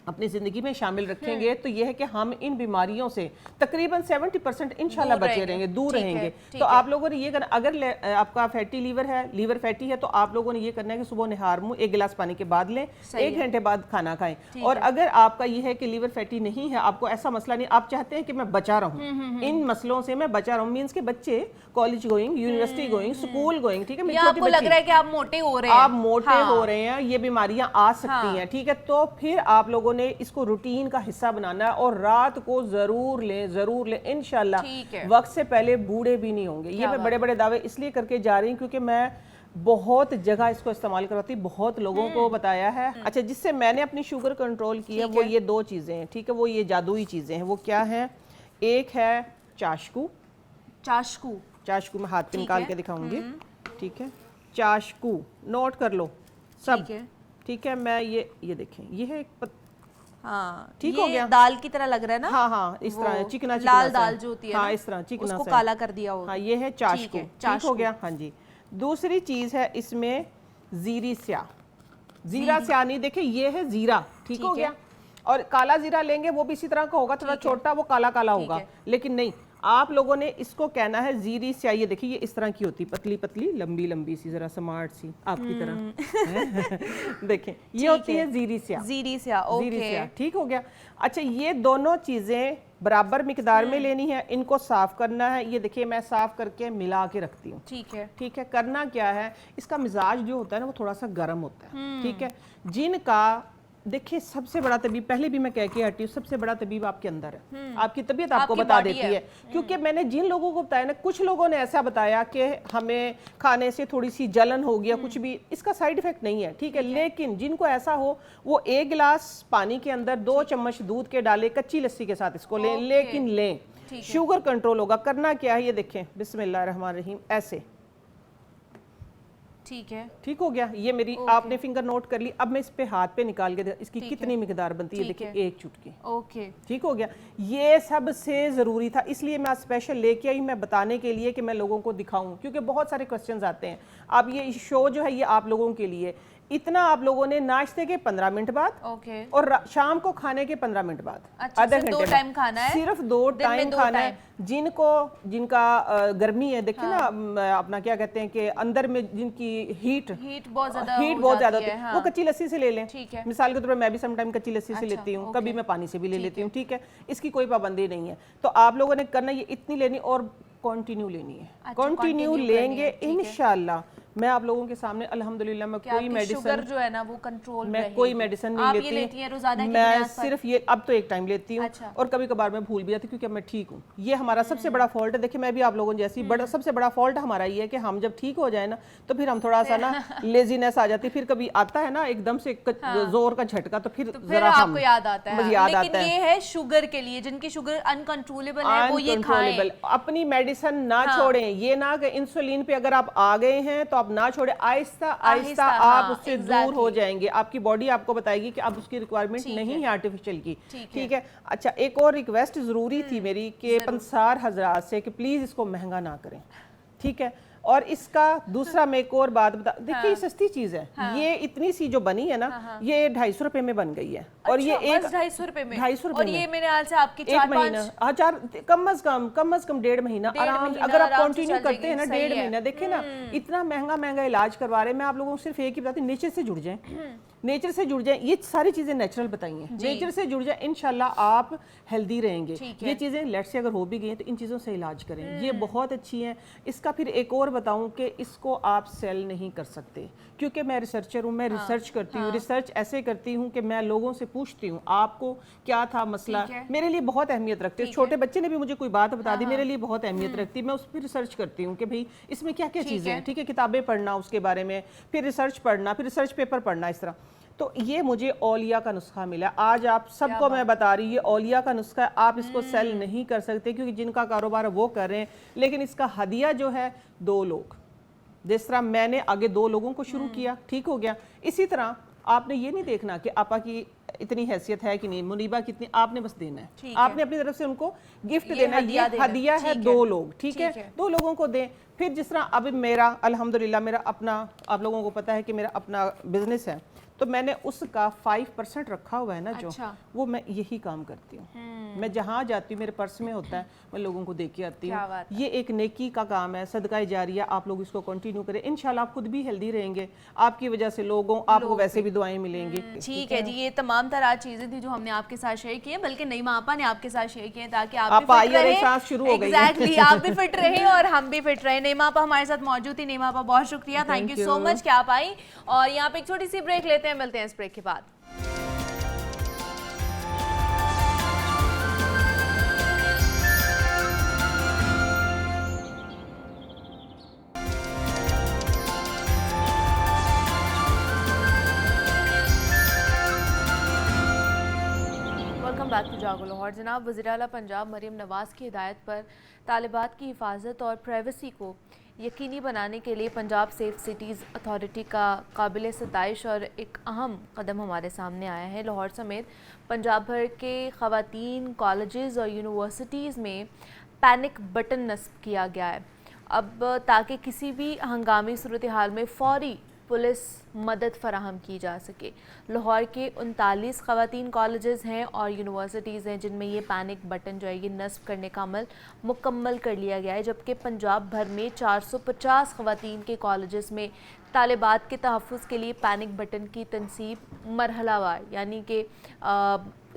S4: अपनी ज़िंदगी में शामिल रखेंगे तो यह है कि हम इन बीमारियों से तकरीबन 70% इंशाल्लाह बचे रहेंगे, दूर रहेंगे। तो आप लोगों ने ये करना, अगर आपका फैटी लीवर है, लीवर फैटी है, तो आप लोगों ने ये करना है कि सुबह निहार मुंह 1 गिलास पानी के बाद लें, 1 घंटे बाद खाना खाएं। और अगर आपका ये है कि लीवर फैटी नहीं है, आपको ऐसा मसला नहीं, आप चाहते हैं कि मैं बचा रहूं, इन मसलों से मैं बचा रहूं, मीन्स के बच्चे college going, university going, school going, ठीक है,
S1: आपको लग रहा है कि आप मोटे हो रहे हैं,
S4: आप मोटे हो रहे हैं, ये बीमारियां आ सकती हैं, ठीक है, तो फिर आप लोगों ने इसको रूटीन का हिस्सा बनाना है। और रात को जरूर लें इंशाल्लाह, वक्त से पहले बूढ़े भी नहीं होंगे। ये मैं बड़े बड़े दावे इसलिए करके जा रही हूँ क्योंकि मैं बहुत जगह इसको इस्तेमाल करवाती, बहुत लोगों को बताया है। अच्छा, जिससे मैंने अपनी शुगर कंट्रोल की है, वो ये 2 चीजें हैं, ठीक है, वो ये जादुई चीजें हैं। वो क्या है? एक है चाशकू, चाशकू मैं हाथ पे निकाल के दिखाऊंगी, ठीक है, चाशकू नोट कर लो सब, ठीक है। मैं ये देखें, ये है एक
S1: हाँ,
S4: ठीक हो गया,
S1: दाल की तरह लग रहा है ना?
S4: हाँ, इस तरह चिकना
S1: लाल दाल जो होती है,
S4: हाँ, इस तरह चिकना,
S1: उसको काला कर दिया हो।
S4: हाँ, ये है चाशकू, ठीक हो गया। हाँ जी, दूसरी चीज है इसमें जीरी स्या, जीरा स्या नहीं, देखिए ये है जीरा, ठीक हो गया। और काला जीरा लेंगे, वो भी इसी तरह का होगा, थोड़ा छोटा, वो काला काला होगा, लेकिन नहीं, आप लोगों ने इसको कहना है जीरी स्याही। ये देखिए, ये इस तरह की होती, पतली पतली, लंबी लंबी सी, जरा स्मार्ट सी आपकी तरह देखें, ये होती है जीरी स्याह, ओके, ठीक हो गया। अच्छा, ये दोनों चीजें बराबर मिकदार में लेनी है, इनको साफ करना है। ये देखिए, मैं साफ करके मिला के रखती हूँ, ठीक है। करना क्या है, इसका मिजाज जो होता है ना, वो थोड़ा सा गर्म होता है, ठीक है। जिनका देखिए सबसे बड़ा तबीब, पहले भी मैं कह के हटी हूँ, सबसे बड़ा तबीब आपके अंदर है, आपकी तबीयत आपको बता देती है। क्योंकि मैंने जिन लोगों को बताया ना, कुछ लोगों ने ऐसा बताया कि हमें खाने से थोड़ी सी जलन हो गया, कुछ भी, इसका साइड इफेक्ट नहीं है, ठीक है। लेकिन जिनको ऐसा हो वो 1 गिलास पानी के अंदर 2 चम्मच दूध के डाले कच्ची लस्सी के साथ इसको लें, लेकिन लें, शुगर कंट्रोल होगा। करना क्या है ये देखें, बिस्मिल्लाहिर्रहमानिर्रहीम, ऐसे,
S1: ठीक है,
S4: ठीक हो गया। ये मेरी आपने फिंगर नोट कर ली। अब मैं इस पे हाथ पे निकाल के इसकी कितनी मिकदार बनती है, देखिए 1 चुटकी,
S1: ओके,
S4: ठीक हो गया। ये सबसे ज़रूरी था, इसलिए मैं स्पेशल लेके आई, मैं बताने के लिए कि मैं लोगों को दिखाऊं, क्योंकि बहुत सारे क्वेश्चंस आते हैं। अब ये शो जो है ये आप लोगों के लिए, इतना आप लोगों ने नाश्ते के 15 मिनट बाद,
S1: ओके,
S4: और शाम को खाने के 15 मिनट बाद,
S1: अच्छा,
S4: आधा
S1: सिर्फ
S4: घंटे
S1: 2 टाइम खाना है,
S4: सिर्फ 2 टाइम खाना है। जिनका गर्मी है, देखिए ना, अपना क्या कहते हैं कि अंदर में जिनकी हीट बहुत ज्यादा होती है, वो कच्ची लस्सी से ले लें। मिसाल के तौर पर मैं भी समटाइम कच्ची लस्सी से लेती हूँ, कभी मैं पानी से भी ले लेती हूँ, ठीक है। इसकी कोई पाबंदी नहीं है। तो आप लोगों ने करना ये इतनी लेनी और कंटिन्यू लेनी है। कंटिन्यू लेंगे इंशाल्लाह। मैं आप लोगों के सामने अल्हम्दुलिल्लाह मैं कोई मेडिसिन, शुगर जो है ना वो कंट्रोल, मैं कोई मेडिसिन नहीं लेती है रोजाना, मैं सिर्फ ये अब तो 1 टाइम लेती हूँ, और कभी कभार मैं भूल भी जाती हूँ, क्योंकि मैं ठीक हूँ। ये हमारा सबसे बड़ा फॉल्ट है। देखिए मैं भी आप लोगों जैसी, बड़ा सबसे बड़ा फॉल्ट हमारा ये है कि हम जब ठीक हो जाए ना, तो फिर हम थोड़ा सा ना लेजीनेस आ जाती है, फिर कभी आता है ना एकदम से जोर का झटका, तो फिर जरा आपको याद आता है, याद आता है। ये है शुगर के लिए, जिनकी शुगर अनकंट्रोलेबल है वो ये खाएं। अपनी मेडिसिन ना छोड़ें, ये ना कि इंसुलिन पे अगर आप आ गए हैं तो आप ना छोड़े, आहिस्ता आहिस्ता आप उससे दूर हो जाएंगे। आपकी बॉडी आपको बताएगी कि अब उसकी रिक्वायरमेंट नहीं है आर्टिफिशियल की, ठीक है। अच्छा, एक और रिक्वेस्ट जरूरी थी मेरी कि पंसार हजरात से कि प्लीज इसको महंगा ना करें, ठीक है। और इसका दूसरा मैं एक और बात बता, देखिए ये सस्ती चीज है, ये इतनी सी जो बनी है ना, ये 250 रुपए में बन गई है। और ये एक 250 रुपए में, 250 रुपए, और ये मेरे ख्याल से आपकी 1 महीना, 1000 कम अज कम 1.5 महीना आराम, अगर आप कंटिन्यू करते हैं ना 1.5 महीना, देखिए ना इतना महंगा इलाज करवा रहे हैं। मैं आप लोगों को सिर्फ एक ही बताती हूँ, नेचर से जुड़ जाएं, नेचर से जुड़ जाए। ये सारी चीजें नेचुरल बताई हैं, नेचर से जुड़ जाए, इंशाल्लाह आप हेल्दी रहेंगे। ये चीजें लेट से अगर हो भी गई हैं तो इन चीजों से इलाज करें, ये बहुत अच्छी हैं। इसका फिर एक और बताऊं कि इसको आप सेल नहीं कर सकते, क्योंकि मैं रिसर्चर हूँ, मैं रिसर्च करती हूँ। रिसर्च ऐसे करती हूँ कि मैं लोगों से पूछती हूँ आपको क्या था मसला, मेरे लिए बहुत अहमियत रखती है। छोटे बच्चे ने भी मुझे कोई बात बता दी, मेरे लिए बहुत अहमियत रखती है। मैं उस पर रिसर्च करती हूँ कि भाई इसमें क्या क्या चीजें हैं, ठीक है। किताबें पढ़ना उसके बारे में, फिर रिसर्च पढ़ना, फिर रिसर्च पेपर पढ़ना, इस तरह। तो ये मुझे औलिया का नुस्खा मिला, आज आप सबको मैं बता रही, ये औलिया का नुस्खा है। आप इसको सेल नहीं कर सकते, क्योंकि जिनका कारोबार है वो कर रहे हैं, लेकिन इसका हदिया जो है 2 लोग, जिस तरह मैंने आगे 2 लोगों को शुरू किया, ठीक हो गया। इसी तरह आपने ये नहीं देखना कि आपा की इतनी हैसियत है कि नहीं, मुनीबा कितनी, आपने बस देना है, आपने अपनी तरफ से उनको गिफ्ट देना है। ये हदिया है 2 लोग, ठीक है, 2 लोगों को दें। फिर जिस तरह अब मेरा अल्हम्दुलिल्लाह मेरा अपना, आप लोगों को पता है कि मेरा अपना बिजनेस है, तो मैंने उसका 5% रखा हुआ है ना, जो वो मैं यही काम करती हूँ। मैं जहाँ जाती हूँ मेरे पर्स में होता है, मैं लोगों को दे के आती हूँ। ये एक नेकी का काम है, सदका जारिया। आप लोग इसको कंटिन्यू करें, इंशाल्लाह आप खुद भी हेल्दी रहेंगे, आपकी वजह से लोगों आपको वैसे भी दुआएं मिलेंगी।
S1: ठीक है जी, ये तमाम तरह चीजें थी जो हमने आपके साथ शेयर की है, बल्कि नईमा आपा ने आपके साथ शेयर किए ताकि आप भी फिट रहे,
S4: शुरू हो गई,
S1: एग्जैक्टली आप भी फिट रहे और हम भी फिट रहे। नईमा आपा हमारे साथ मौजूद थी। नईमा आपा बहुत शुक्रिया, थैंक यू सो मच कि आप आई। और यहाँ पे एक छोटी सी ब्रेक लेते हैं, मिलते हैं इस ब्रेक के बाद। वेलकम बैक टू जागो लाहौर। जनाब वज़ीर आला पंजाब मरीम नवाज़ की हिदायत पर तालिबात की हिफाजत और प्राइवेसी को यकीनी बनाने के लिए पंजाब सेफ सिटीज़ अथॉरिटी का काबिल सताइश और एक अहम कदम हमारे सामने आया है। लाहौर समेत पंजाब भर के ख़वातीन कॉलेजेस और यूनिवर्सिटीज़ में पैनिक बटन नस्ब किया गया है अब, ताकि किसी भी हंगामी सूरत हाल में फ़ौरी पुलिस मदद फराहम की जा सके। लाहौर के 39 ख़वातीन कॉलेजेस हैं और यूनिवर्सिटीज़ हैं जिनमें ये पैनिक बटन जो है ये नस्ब करने का अमल मुकम्मल कर लिया गया है, जबकि पंजाब भर में 450 ख़वातीन के कॉलेजेस में तालिबात के तहफ़्फ़ुज़ के लिए पैनिक बटन की तनसीब मरहलावार, यानी कि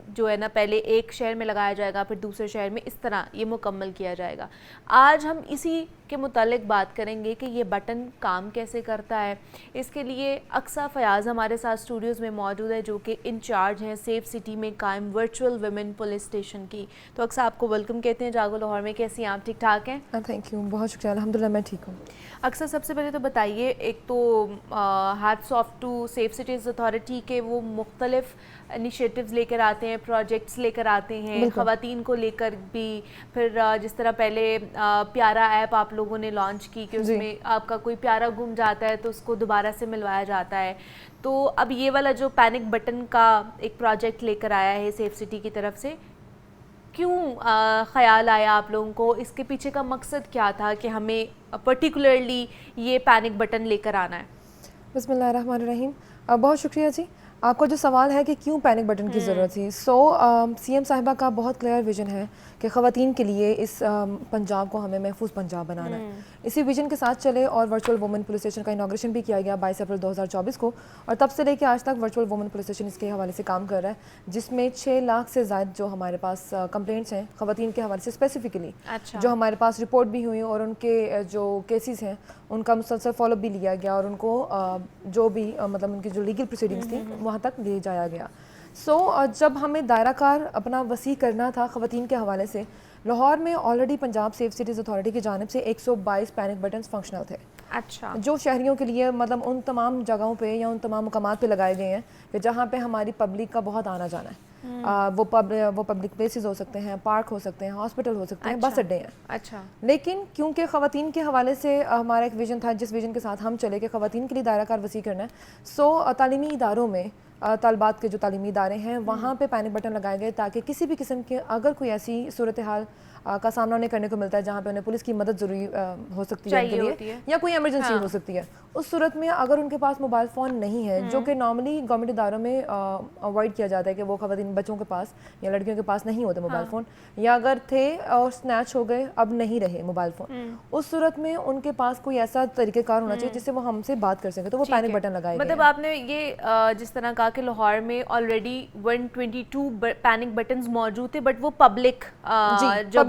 S1: जो है ना पहले एक शहर में लगाया जाएगा, फिर दूसरे शहर में, इस तरह ये मुकम्मल किया जाएगा। आज हम इसी के मुतालिक बात करेंगे कि ये बटन काम कैसे करता है। इसके लिए अक्सा फयाज़ हमारे साथ स्टूडियोज़ में मौजूद है, जो कि इंचार्ज हैं सेफ सिटी में कायम वर्चुअल वुमेन पुलिस स्टेशन की। तो अक्सा, आपको वेलकम कहते हैं जागो लाहौर में। कैसी हैं आप? ठीक ठाक हैं?
S5: थैंक यू, बहुत शुक्रिया, अल्हम्दुलिल्लाह मैं ठीक हूँ।
S1: अक्सर सबसे पहले तो बताइए, एक तो hats off to safe cities authority के वो मुख्तलिफ इनिशिएटिव्स लेकर आते हैं, प्रोजेक्ट्स लेकर आते हैं ख़वातीन को लेकर भी। फिर जिस तरह पहले प्यारा ऐप आप लोगों ने लॉन्च की कि उसमें आपका कोई प्यारा गुम जाता है तो उसको दोबारा से मिलवाया जाता है। तो अब ये वाला जो पैनिक बटन का एक प्रोजेक्ट लेकर आया है सेफ सिटी की तरफ से, क्यों ख़याल आया आप लोगों को? इसके पीछे का मकसद क्या था कि हमें पर्टिकुलरली ये पैनिक बटन लेकर आना है?
S5: बिस्मिल्लाहिर्रहमानिर्रहीम। बहुत शुक्रिया जी। आपका जो सवाल है कि क्यों पैनिक बटन की ज़रूरत थी, सीएम साहिबा का बहुत क्लियर विजन है कि ख़वातीन के लिए इस पंजाब को हमें महफूज पंजाब बनाना है। इसी विजन के साथ चले और वर्चुअल वुमेन पुलिस स्टेशन का इनाग्रेशन भी किया गया 22 अप्रैल 2024 को, और तब से लेकर आज तक वर्चुअल वुमेन पुलिस स्टेशन इसके हवाले से काम कर रहा है, जिसमें 6 लाख से ज़्यादा जो हमारे पास कंप्लेंट्स हैं ख़वातीन के हवाले से स्पेसिफिकली, जो हमारे पास रिपोर्ट भी हुई और उनके जो केसेस हैं उनका मुसलसल फॉलोअप भी लिया गया और उनको जो भी मतलब उनकी जो लीगल प्रोसीडिंग्स थी वहाँ तक ले जाया गया। जब हमें दायरा कार अपना वसी करना था ख़वातीन के हवाले से, लाहौर में already Punjab safe cities authority की जानिब से 122 पैनिक बटन्स फंक्शनल थे।
S1: अच्छा। जो
S5: शहरियों के लिए मतलब उन तमाम जगहों पे या उन तमाम मुकामात पे लगाए गए हैं कि जहाँ पे हमारी पब्लिक का बहुत आना जाना है। वो पब्लिक प्लेसेस हो सकते हैं, पार्क हो सकते हैं, हॉस्पिटल हो सकते हैं, बस अड्डे हैं।
S1: अच्छा।
S5: लेकिन क्योंकि ख़वातीन के हवाले से हमारा एक विजन था, जिस विजन के साथ हम चले कि ख़वातीन के लिए दायरा कार वसी करना है, तालीमी इदारों में तालबात के जो तालीमी इदारे हैं वहाँ पे पैनिक बटन लगाए गए ताकि किसी भी किस्म के अगर कोई ऐसी सूरत हाल का सामना उन्हें करने को मिलता है जहाँ पे उन्हें पुलिस की मदद ज़रूरी हो सकती है उनके लिए, या कोई इमरजेंसी हो सकती है, उस सूरत में अगर उनके पास मोबाइल फ़ोन नहीं है, जो कि नॉर्मली गवर्नमेंट इदारों में अवॉइड किया जाता है कि वो ख़वातीन बच्चों के पास या लड़कियों के पास नहीं होते मोबाइल फ़ोन, या अगर थे और स्नैच हो गए, अब नहीं रहे मोबाइल फ़ोन, उस सूरत में उनके पास कोई ऐसा तरीक़ेकार होना चाहिए जिससे वो हमसे बात कर सके, तो वो पैनिक बटन लगाए।
S1: मतलब आपने ये जिस तरह कहा कि लाहौर में ऑलरेडी 122 पैनिक बटन्स मौजूद थे, बट वो पब्लिक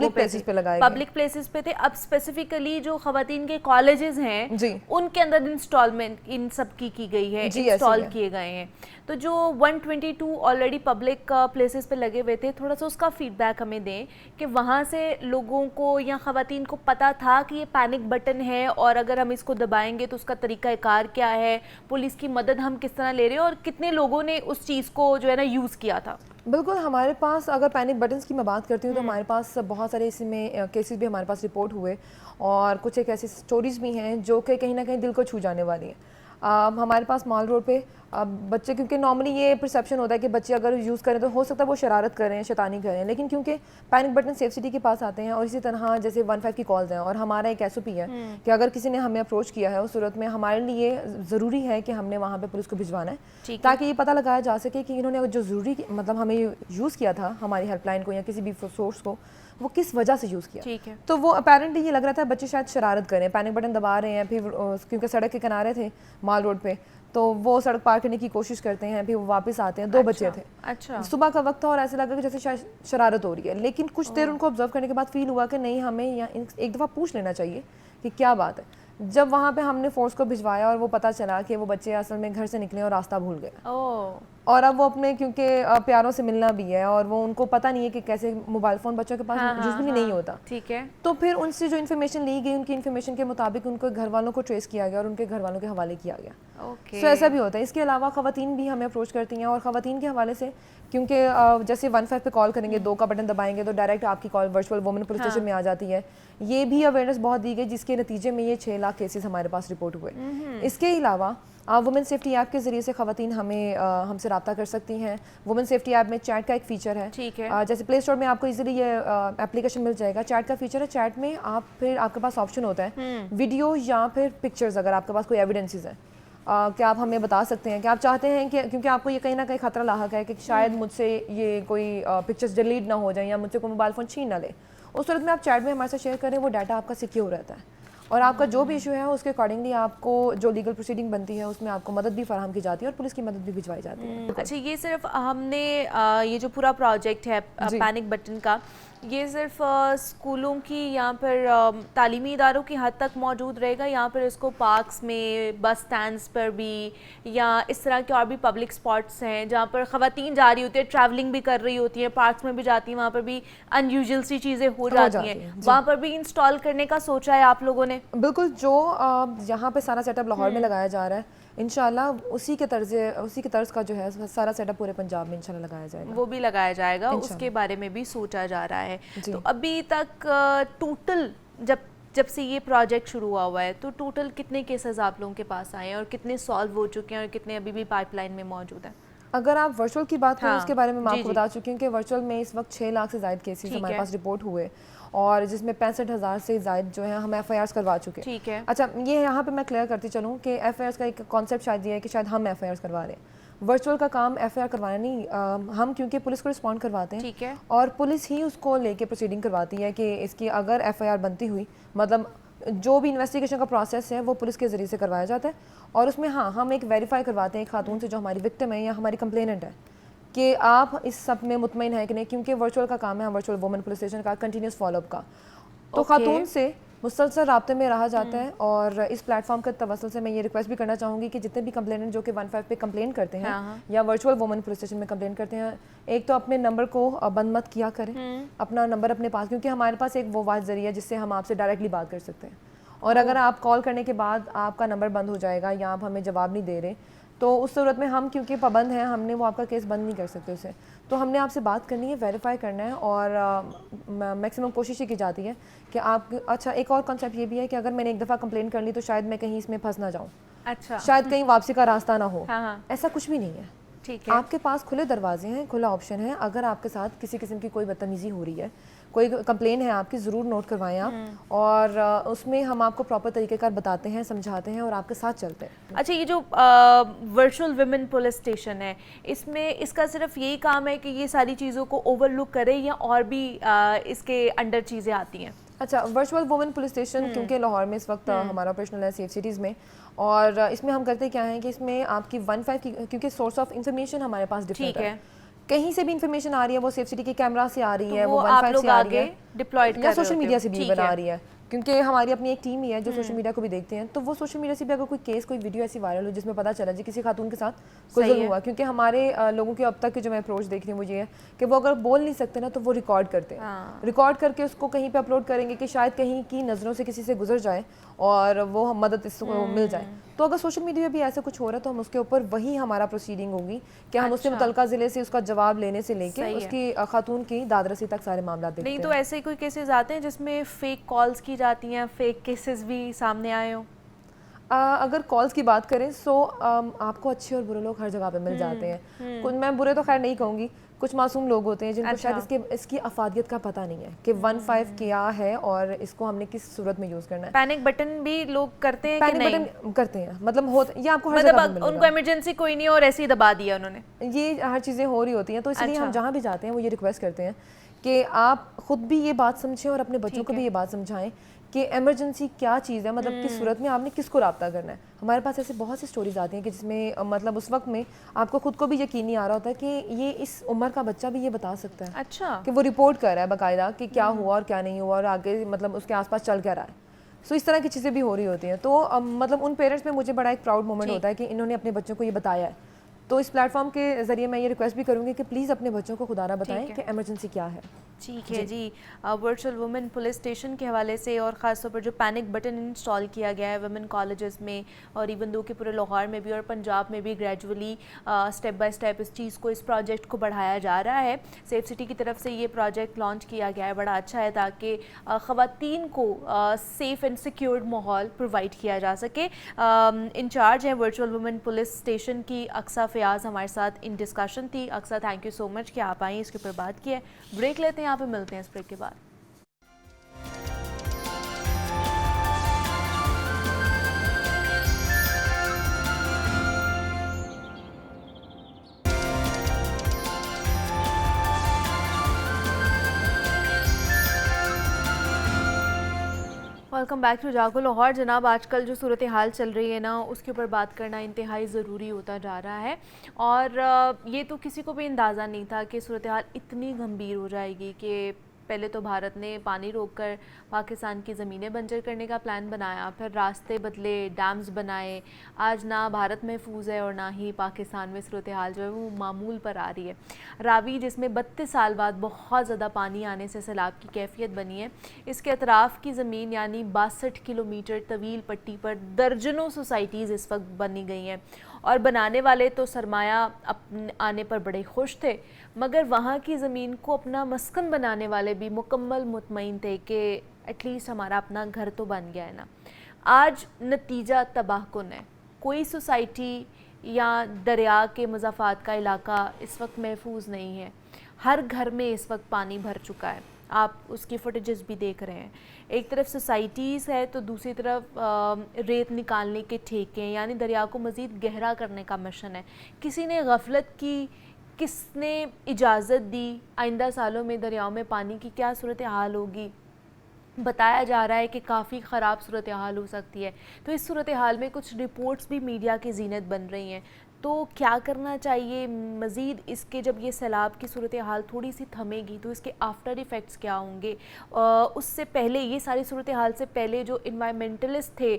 S5: प्लेसेस पे लगाए,
S1: पब्लिक प्लेसेस पे थे। अब स्पेसिफिकली जो ख़वातीन के कॉलेजेस हैं उनके अंदर इंस्टॉलमेंट इन सब की गई है, इंस्टॉल किए गए हैं। तो जो 122 ऑलरेडी पब्लिक प्लेसेस पे लगे हुए थे, थोड़ा सा उसका फीडबैक हमें दें कि वहाँ से लोगों को या ख़वातीन को पता था कि ये पैनिक बटन है, और अगर हम इसको दबाएंगे तो उसका तरीक़ाकार क्या है, पुलिस की मदद हम किस तरह ले रहे हैं, और कितने लोगों ने उस चीज़ को जो है ना यूज़ किया था?
S5: बिल्कुल, हमारे पास अगर पैनिक बटन्स की मैं बात करती हूँ तो हमारे पास बहुत सारे इसमें केसेस भी हमारे पास रिपोर्ट हुए, और कुछ एक ऐसी स्टोरीज़ भी हैं जो कि कहीं ना कहीं दिल को छू जाने वाली हैं। हमारे पास माल रोड पे बच्चे, क्योंकि नॉर्मली ये परसेप्शन होता है कि बच्चे अगर यूज़ करें तो हो सकता है वो शरारत करें, शैतानी करें, लेकिन क्योंकि पैनिक बटन सेफ सिटी के पास आते हैं और इसी तरह जैसे 15 की कॉल्स हैं, और हमारा एक SOP है कि अगर किसी ने हमें अप्रोच किया है उस सूरत में हमारे लिए ज़रूरी है कि हमने वहाँ पे पुलिस को भिजवाना है, ताकि ये पता लगाया जा सके कि इन्होंने जो ज़रूरी मतलब हमें यूज़ किया था हमारी हेल्पलाइन को या किसी भी सोर्स को, वो किस वजह से यूज़ किया।
S1: ठीक है।
S5: तो वो अपेरेंटली ये लग रहा था बच्चे शायद शरारत करें, पैनिक बटन दबा रहे हैं, फिर क्योंकि सड़क के किनारे थे माल रोड पे, तो वो सड़क पार करने की कोशिश करते हैं, फिर वो वापस आते हैं। 2 बच्चे थे।
S1: अच्छा।
S5: सुबह का वक्त था और ऐसे लगा कि जैसे शायद शरारत हो रही है, लेकिन कुछ देर उनको ऑब्जर्व करने के बाद फील हुआ कि नहीं, हमें एक दफ़ा पूछ लेना चाहिए कि क्या बात है। जब वहाँ पे हमने फोर्स को भिजवाया और वो पता चला कि वो बच्चे असल में घर से निकले और रास्ता भूल गए, और अब वो अपने क्योंकि प्यारों से मिलना भी है और वो उनको पता नहीं है कि कैसे मोबाइल फ़ोन बच्चों के पास यूजुअली नहीं होता।
S1: ठीक है।
S5: तो फिर उनसे जो इन्फॉर्मेशन ली गई, उनकी इन्फॉर्मेशन के मुताबिक उनको घर वालों को ट्रेस किया गया और उनके घर वालों के हवाले किया गया। तो ऐसा भी होता है। इसके अलावा ख़वातीन भी हमें अप्रोच करती हैं, और ख़वातीन के हवाले से क्योंकि जैसे 15 पे कॉल करेंगे, 2 का बटन दबाएंगे तो डायरेक्ट आपकी call virtual women police station में आ जाती है। ये भी अवेयरनेस बहुत दी गई, जिसके नतीजे में ये 6 लाख केसेस हमारे पास रिपोर्ट हुए। इसके अलावा वुमेन सेफ्टी ऐप के ज़रिए से ख़वातीन हमसे रब्ता कर सकती हैं। वुमेन सेफ्टी ऐप में चैट का एक फ़ीचर है।
S1: ठीक है।
S5: जैसे प्ले स्टोर में आपको इजीली ये एप्लीकेशन मिल जाएगा, चैट का फ़ीचर है। चैट में आपके पास ऑप्शन होता है वीडियो या फिर पिक्चर्स, अगर आपके पास कोई एविडेंसेस हैं क्या आप हमें बता सकते हैं कि आप चाहते हैं कि क्योंकि आपको ये कहीं ना कहीं खतरा लाहक है कि शायद मुझसे ये कोई पिक्चर्स डिलीट ना हो जाए या मुझसे कोई मोबाइल फ़ोन छीन ना ले, उस सूरत में आप चैट में हमारे साथ शेयर करें, वो डाटा आपका सिक्योर रहता है। और आपका जो भी इशू है उसके अकॉर्डिंगली आपको जो लीगल प्रोसीडिंग बनती है उसमें आपको मदद भी फराहम की जाती है और पुलिस की मदद भी भिजवाई जाती है।
S1: अच्छा, ये सिर्फ हमने ये जो पूरा प्रोजेक्ट है पैनिक बटन का, ये सिर्फ स्कूलों की या फिर तालीमी इदारों की हद तक मौजूद रहेगा, यहाँ पर इसको पार्क्स में, बस स्टैंड्स पर भी, या इस तरह के और भी पब्लिक स्पॉट्स हैं जहाँ पर ख़वातीन जा रही होती है, ट्रैवलिंग भी कर रही होती है, पार्क्स में भी जाती हैं, वहाँ पर भी अनयूजुअल सी चीज़ें हो जाती हैं, वहाँ पर भी इंस्टॉल करने का सोचा है आप लोगों ने?
S5: बिल्कुल, जो यहाँ पे सारा सेटअप लाहौर में लगाया जा रहा है, इंशाल्लाह उसी के तर्ज का जो है सारा सेटअप पूरे पंजाब में इंशाल्लाह लगाया जाएगा,
S1: वो भी लगाया जाएगा, उसके बारे में भी सोचा जा रहा है। तो अभी तक टोटल जब से ये प्रोजेक्ट शुरू हुआ है तो टोटल कितने केसेस आप लोगों के पास आए हैं और कितने सॉल्व हो चुके हैं और कितने अभी भी पाइपलाइन में मौजूद हैं?
S5: अगर आप वर्चुअल की बात करें उसके बारे में मैं आपको बता चुकी हूँ कि वर्चुअल में इस वक्त 6 लाख से ज़ायद केसेस हमारे पास रिपोर्ट हुए और जिसमें 65,000 से ज़ायद जो है हम FIRs करवा चुके हैं।
S1: ठीक है।
S5: अच्छा, ये यहाँ पे मैं क्लियर करती चलूँ कि FIRs का एक कॉन्सेप्ट शायद ये है कि शायद हम FIRs करवा रहे हैं, वर्चुअल का काम FIR करवाना नहीं, हम क्योंकि पुलिस को रिस्पॉन्ड करवाते हैं।
S1: ठीक है।
S5: और पुलिस ही उसको लेके प्रोसीडिंग करवाती है कि इसकी अगर FIR बनती हुई, मतलब जो भी इन्वेस्टिगेशन का प्रोसेस है वो पुलिस के ज़रिए से करवाया जाता है और उसमें हाँ हम एक वेरीफाई करवाते हैं एक खातून से जो हमारी विक्टिम है या हमारी कंप्लेनेंट है कि आप इस सब में मुतमईन है कि नहीं, क्योंकि वर्चुअल का काम है, वर्चुअल वुमेन पुलिस स्टेशन का कंटिन्यूस फॉलोअप का, तो खातून से मुसलसल राब्ते में रहा जाता है। और इस प्लेटफॉर्म के तवसल से मैं ये रिक्वेस्ट भी करना चाहूँगी कि जितने भी कंप्लेनेंट जो कि 15 पे कंप्लेन करते हैं या वर्चुअल वुमेन पुलिस स्टेशन में कंप्लेन करते हैं, एक तो अपने नंबर को बंद मत किया करें, अपना नंबर अपने पास, क्योंकि हमारे पास एक वो वाज जरिया जिससे हम आपसे डायरेक्टली बात कर सकते हैं। और अगर आप कॉल करने के बाद आपका नंबर बंद हो जाएगा या आप हमें जवाब नहीं दे रहे, तो उस सूरत में हम क्योंकि पाबंद हैं, हमने वो आपका केस बंद नहीं कर सकते उसे, तो हमने आपसे बात करनी है, वेरीफाई करना है और मैक्सिमम कोशिश ये की जाती है कि आप, अच्छा एक और कॉन्सेप्ट ये भी है कि अगर मैंने एक दफ़ा कंप्लेंट कर ली तो शायद मैं कहीं इसमें फंस ना जाऊँ,
S1: अच्छा,
S5: शायद कहीं वापसी का रास्ता ना हो।
S1: हाँ।
S5: ऐसा कुछ भी नहीं है।
S1: ठीक है।
S5: आपके पास खुले दरवाजे हैं, खुला ऑप्शन है। अगर आपके साथ किसी किस्म की कोई बदतमीजी हो रही है, कोई कंप्लेन है आपकी, ज़रूर नोट करवाएं आप और उसमें हम आपको प्रॉपर तरीक़ेकार बताते हैं, समझाते हैं और आपके साथ चलते हैं।
S1: अच्छा, ये जो वर्चुअल वुमेन पुलिस स्टेशन है, इसमें इसका सिर्फ यही काम है कि ये सारी चीज़ों को ओवरलुक करे या और भी इसके अंडर चीज़ें आती हैं?
S5: अच्छा, वर्चुअल वुमेन पुलिस स्टेशन क्योंकि लाहौर में इस वक्त हमारा ऑपरेशनल है सेफ सिटीज़ में, और इसमें हम करते क्या हैं कि इसमें आपकी 15 की, क्योंकि सोर्स ऑफ इंफॉर्मेशन हमारे पास डिफरेंट है, कहीं से भी इंफॉर्मेशन आ रही है, वो सेफ सिटी के कैमरा से आ रही है, वो 15 से आ रही है,
S1: डिप्लॉयड
S5: या सोशल मीडिया से भी बना रही है, क्योंकि हमारी अपनी एक टीम ही है जो सोशल मीडिया को भी देखते हैं, तो वो सोशल मीडिया से भी अगर कोई केस, कोई वीडियो ऐसी वायरल हो जिसमें पता चला जी किसी खातून के साथ कोई जुल्म हुआ, क्योंकि हमारे लोगों की अब तक की जो मैं अप्रोच देख रही हूँ वो ये है कि वो अगर बोल नहीं सकते ना तो वो रिकॉर्ड करते हैं, रिकॉर्ड करके उसको कहीं पे अपलोड करेंगे कि शायद कहीं की नज़रों से किसी से गुजर जाए और वो मदद इसको मिल जाए। तो अगर सोशल मीडिया भी ऐसा कुछ हो रहा है तो हम उसके ऊपर वही हमारा प्रोसीडिंग होगी कि हम उससे मुतलका ज़िले से उसका जवाब लेने से लेके उसकी खातून की दादरसी तक सारे मामला देखते हैं।
S1: नहीं तो ऐसे कोई केसेस आते हैं जिसमें फेक कॉल्स की जाती हैं, फेक केसेस भी सामने आए हो?
S5: अगर कॉल्स की बात करें सो आपको अच्छे और बुरे लोग हर जगह पे मिल जाते हैं। कुछ, मैं बुरे तो खैर नहीं कहूँगी, कुछ मासूम लोग होते हैं जिनको शायद इसकी अफादियत का पता नहीं है कि 15 क्या है और इसको हमने किस सूरत में यूज़ करना है।
S1: पैनिक बटन भी लोग करते हैं कि नहीं?
S5: पैनिक बटन करते हैं, मतलब होता, ये आपको हर
S1: मतलब
S5: जगह पे मिलेगा।
S1: उनको इमरजेंसी कोई नहीं और ऐसे ही दबा दिया उन्होंने,
S5: ये हर चीज़ें हो रही होती हैं, तो इसलिए हम जहाँ भी जाते हैं वो ये रिक्वेस्ट करते हैं कि आप खुद भी ये बात समझें और अपने बच्चों को भी ये बात समझाएं कि इमरजेंसी क्या चीज़ है, मतलब किस सूरत में आपने किसको रब्ता करना है। हमारे पास ऐसे बहुत सी स्टोरीज आती हैं कि जिसमें मतलब उस वक्त में आपको खुद को भी यकीन नहीं आ रहा होता कि ये इस उम्र का बच्चा भी ये बता सकता है,
S1: अच्छा,
S5: कि वो रिपोर्ट कर रहा है बाकायदा कि क्या हुआ और क्या नहीं हुआ और आगे मतलब उसके आसपास चल क्या रहा है। सो इस तरह की चीज़ें भी हो रही होती हैं। तो मतलब उन पेरेंट्स में मुझे बड़ा एक प्राउड मोमेंट होता है कि इन्होंने अपने बच्चों को ये बताया है। तो इस प्लेटफॉर्म के ज़रिए मैं ये रिक्वेस्ट भी करूँगी कि प्लीज़ अपने बच्चों को खुदारा बताएं कि इमरजेंसी क्या है।
S1: ठीक है जी। वर्चुअल वुमेन पुलिस स्टेशन के हवाले से और ख़ास तौर पर जो पैनिक बटन इंस्टॉल किया गया है वुमेन कॉलेजेस में और इवन दो के पूरे लाहौर में भी और पंजाब में भी ग्रेजुअली स्टेप बाय स्टेप इस चीज़ को, इस प्रोजेक्ट को बढ़ाया जा रहा है। सेफ सिटी की तरफ से ये प्रोजेक्ट लॉन्च किया गया है, बड़ा अच्छा है ताकि ख़वातीन को सेफ़ एंड सिक्योर्ड माहौल प्रोवाइड किया जा सके। इंचार्ज हैं वर्चुअल वुमेन पुलिस स्टेशन की अक्सा फ़याज़ हमारे साथ इन डिस्कशन थी। Aqsa, thank you so much कि आप आई, इसके ऊपर बात की है। ब्रेक लेते हैं, यहाँ पे मिलते हैं इस ब्रेक के बाद। वेलकम बैक टू जागो लाहौर। जनाब, आजकल जो सूरत हाल चल रही है ना, उसके ऊपर बात करना इंतहाई ज़रूरी होता जा रहा है। और ये तो किसी को भी अंदाज़ा नहीं था कि सूरत हाल इतनी गंभीर हो जाएगी कि पहले तो भारत ने पानी रोककर पाकिस्तान की ज़मीनें बंजर करने का प्लान बनाया, फिर रास्ते बदले, डैम्स बनाए। आज ना भारत महफूज है और ना ही पाकिस्तान में सूरत हाल जो है वो मामूल पर आ रही है। रावी, जिसमें 32 साल बाद बहुत ज़्यादा पानी आने से सैलाब की कैफियत बनी है, इसके अतराफ़ की ज़मीन यानी 62 किलोमीटर तवील पट्टी पर दर्जनों सोसाइटीज़ इस वक्त बनी गई हैं। और बनाने वाले तो सरमाया अपने आने पर बड़े खुश थे, मगर वहाँ की ज़मीन को अपना मस्कन बनाने वाले भी मुकम्मल मुतमईन थे कि एटलीस्ट हमारा अपना घर तो बन गया है ना। आज नतीजा तबाहकुन है। कोई सोसाइटी या दरिया के मज़ाफ़ात का इलाका इस वक्त महफूज नहीं है। हर घर में इस वक्त पानी भर चुका है। आप उसकी फुटेजेस भी देख रहे हैं। एक तरफ सोसाइटीज़ है तो दूसरी तरफ रेत निकालने के ठेके, यानी दरिया को मज़ीद गहरा करने का मिशन है। किसी ने गफलत की, किसने इजाज़त दी? आइंदा सालों में दरियाओं में पानी की क्या सूरत हाल होगी? बताया जा रहा है कि काफ़ी ख़राब सूरत हाल हो सकती है। तो इस सूरत हाल में कुछ रिपोर्ट्स भी मीडिया की ज़ीनत बन रही हैं। तो क्या करना चाहिए मज़ीद इसके? जब ये सैलाब की सूरत हाल थोड़ी सी थमेगी तो इसके आफ्टर इफ़ेक्ट्स क्या होंगे? उससे पहले, ये सारी सूरत हाल से पहले जो इन्वायरमेंटलिस्ट थे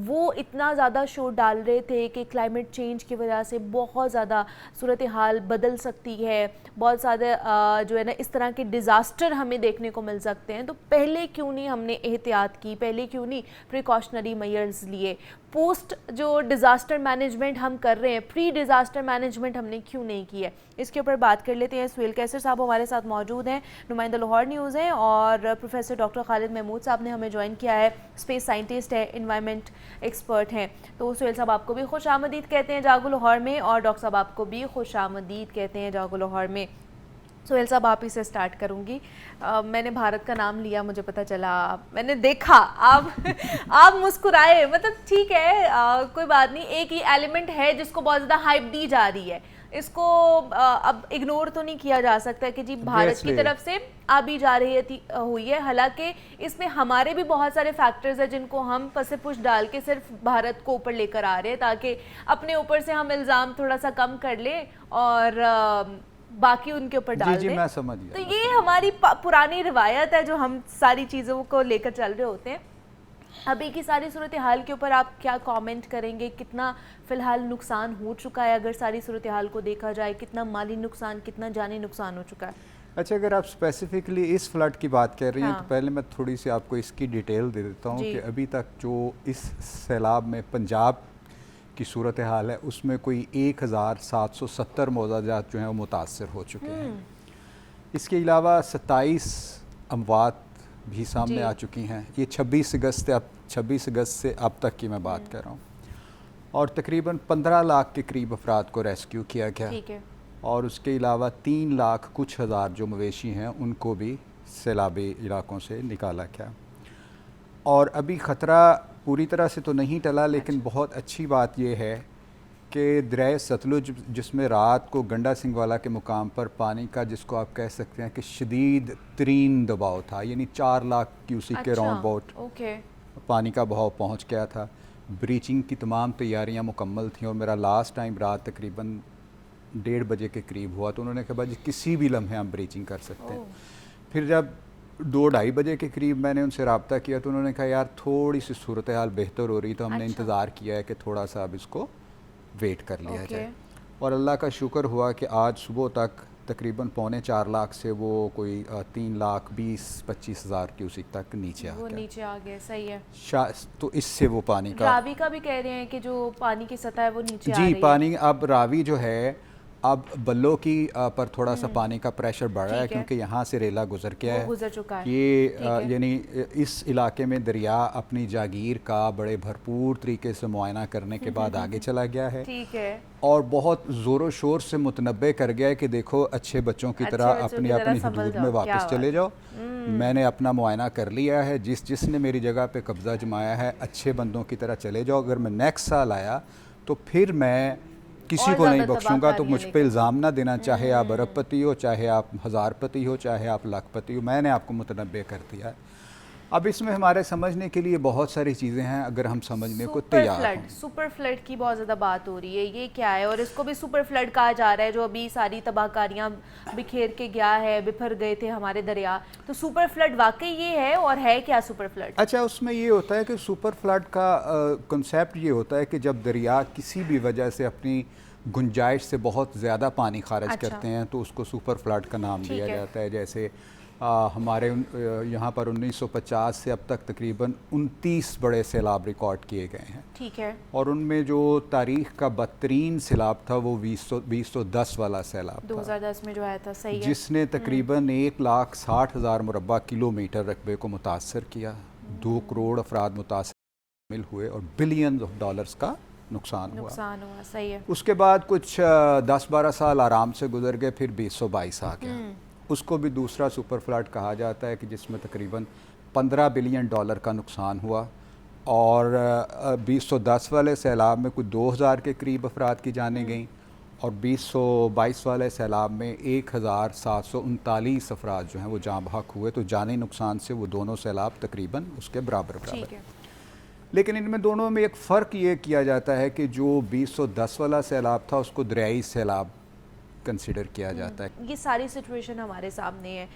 S1: वो इतना ज़्यादा शोर डाल रहे थे कि क्लाइमेट चेंज की वजह से बहुत ज़्यादा सूरत हाल बदल सकती है, बहुत ज़्यादा जो है ना इस तरह के डिज़ास्टर हमें देखने को मिल सकते हैं। तो पहले क्यों नहीं हमने एहतियात की? पहले क्यों नहीं प्रिकॉशनरी मेजर्स लिए? पोस्ट जो डिज़ास्टर मैनेजमेंट हम कर रहे हैं, प्री डिज़ास्टर मैनेजमेंट हमने क्यों नहीं की है? इसके ऊपर बात कर लेते हैं। सुहेल कैसर साहब हमारे साथ मौजूद हैं, नुमाइंदा लाहौर न्यूज़ हैं, और प्रोफेसर डॉक्टर खालिद महमूद साहब ने हमें ज्वाइन किया है, स्पेस साइंटिस्ट है, इन्वायरमेंट एक्सपर्ट हैं। तो सुहेल साहब आपको भी खुश आमदीद कहते हैं जागो लाहौर में, और डॉक्टर साहब आपको भी खुश आमदीद कहते हैं जागो लाहौर में। सुहेल साहब, आप ही से स्टार्ट करूंगी। मैंने भारत का नाम लिया, मुझे पता चला, मैंने देखा आप मुस्कुराए। मतलब ठीक है, कोई बात नहीं। एक ही एलिमेंट है जिसको बहुत ज़्यादा हाइप दी जा रही है, इसको अब इग्नोर तो नहीं किया जा सकता कि जी भारत की तरफ से आ भी जा रही हुई है। हालांकि इसमें हमारे भी बहुत सारे फैक्टर्स हैं जिनको हम पसे पुश डाल के सिर्फ भारत को ऊपर लेकर आ रहे हैं, ताकि अपने ऊपर से हम इल्ज़ाम थोड़ा सा कम कर लें और बाकी उनके ऊपर डाल दें।
S6: मैं समझ गया।
S1: तो ये हमारी पुरानी रिवायत है जो हम सारी चीज़ों को लेकर चल रहे होते हैं। अभी की सारी सूरत हाल के ऊपर आप क्या कमेंट करेंगे? कितना फ़िलहाल नुकसान हो चुका है अगर सारी सूरत हाल को देखा जाए? कितना माली नुकसान, कितना जानी नुकसान हो चुका है?
S6: अच्छा, अगर आप स्पेसिफिकली इस फ्लड की बात कर रही हैं, तो पहले मैं थोड़ी सी आपको इसकी डिटेल दे देता हूँ कि अभी तक जो इस सैलाब में पंजाब की सूरत हाल है उसमें कोई 1770 मौजाजात जो हैं वो मुतासर हो चुके हैं। इसके अलावा 27 अमवात भी सामने आ चुकी हैं। ये 26 अगस्त से अब तक की मैं बात कर रहा हूँ, और तकरीबन 15 लाख के करीब अफराद को रेस्क्यू किया गया।
S1: ठीक है।
S6: और उसके अलावा 3 लाख कुछ हज़ार जो मवेशी हैं उनको भी सैलाबी इलाकों से निकाला गया। और अभी ख़तरा पूरी तरह से तो नहीं टला, लेकिन बहुत अच्छी बात यह है कि दरिया सतलुज, जिसमें रात को गंडा सिंह वाला के मुकाम पर पानी का, जिसको आप कह सकते हैं कि शदीद तरीन दबाव था, यानी 4 लाख क्यूसिक के राउंड अबाउट पानी का बहाव पहुंच गया था। ब्रीचिंग की तमाम तैयारियां मुकम्मल थीं, और मेरा लास्ट टाइम रात तकरीबन 1:30 बजे के करीब हुआ, तो उन्होंने कहा भाई किसी भी लम्हे हम ब्रीचिंग कर सकते हैं। फिर जब 2-2:30 बजे के करीब मैंने उनसे रब्ता किया तो उन्होंने कहा यार थोड़ी सी सूरत हाल बेहतर हो रही, तो हमने इंतज़ार किया है कि थोड़ा सा अब इसको वेट कर लिया जाए। और अल्लाह का शुक्र हुआ कि आज सुबह तक तकरीबन 3.25 लाख से वो कोई 3,20,25 हज़ार क्यूसिक तक नीचे आ गया।
S1: सही है।
S6: तो इससे वो पानी का,
S1: रावी का भी कह रहे हैं कि जो पानी की सतह है वो नीचे आ रही है।
S6: पानी अब रावी जो है अब बल्लो की पर थोड़ा सा पानी का प्रेशर बढ़ रहा है, क्योंकि यहाँ से रेला गुजर चुका है। ये यानी इस इलाके में दरिया अपनी जागीर का बड़े भरपूर तरीके से मुआयना करने के बाद आगे चला गया है।
S1: ठीक है। और
S6: बहुत ज़ोरों शोर से मुतनब्बे कर गया है कि देखो अच्छे बच्चों की तरह अपनी अपनी हदूद में वापस चले जाओ। मैंने अपना मुआयना कर लिया है, जिसने मेरी जगह पे कब्ज़ा जमाया है अच्छे बंदों की तरह चले जाओ। अगर मैं नेक्स्ट साल आया तो फिर मैं किसी को नहीं बख्शूंगा। तो मुझ पर इल्ज़ाम ना देना, चाहे आप अरबपति हो, चाहे आप हज़ारपति हो, चाहे आप लाखपति हो, मैंने आपको मुतनब्बे कर दिया है। अब इसमें हमारे समझने के लिए बहुत सारी चीज़ें हैं अगर हम समझने को तैयार हैं।
S1: सुपर फ्लड की बहुत ज़्यादा बात हो रही है, ये क्या है? और इसको भी सुपर फ्लड कहा जा रहा है, जो अभी सारी तबाहकारियाँ बिखेर के गया है, बिफर गए थे हमारे दरिया। तो सुपर फ्लड वाकई ये है, और है क्या सुपर फ्लड?
S6: अच्छा, उसमें ये होता है कि सुपर फ्लड का कंसेप्ट ये होता है कि जब दरिया किसी भी वजह से अपनी गुंजाइश से बहुत ज़्यादा पानी खारिज करते हैं तो उसको सुपर फ्लड का नाम दिया जाता है। जैसे हमारे यहाँ पर 1950 से अब तक तकरीबन 29 बड़े सैलाब रिकॉर्ड किए गए हैं।
S1: ठीक है।
S6: और उनमें जो तारीख का बदतरीन सैलाब था वो 2010 वाला सैलाब था,
S1: 2010 में जो आया था। सही है।
S6: जिसने तकरीबन 1,60,000 मुरब्बा किलोमीटर रकबे को मुतासर किया। 2 करोड़ अफराद मुतासर शामिल हुए और बिलियन ऑफ डॉलर्स का नुकसान हुआ।
S1: सही है।
S6: उसके बाद कुछ 10-12 साल आराम से गुजर गए, फिर 2022 आ गया। उसको भी दूसरा सुपर फ्लड कहा जाता है कि जिसमें तकरीबन 15 बिलियन डॉलर का नुकसान हुआ। और 2010 वाले सैलाब में कुछ 2000 के करीब अफराद की जानें गईं और 2022 वाले सैलाब में 1739 अफराद जो हैं वो जाँ बहक हुए। तो जानी नुकसान से वो दोनों सैलाब तकरीबन उसके बराबर। लेकिन इनमें दोनों में एक फ़र्क ये किया जाता है कि जो 2010 वाला सैलाब था उसको दरियाई सैलाब कंसिडर किया जाता है।
S1: ये सारी सिचुएशन हमारे सामने है।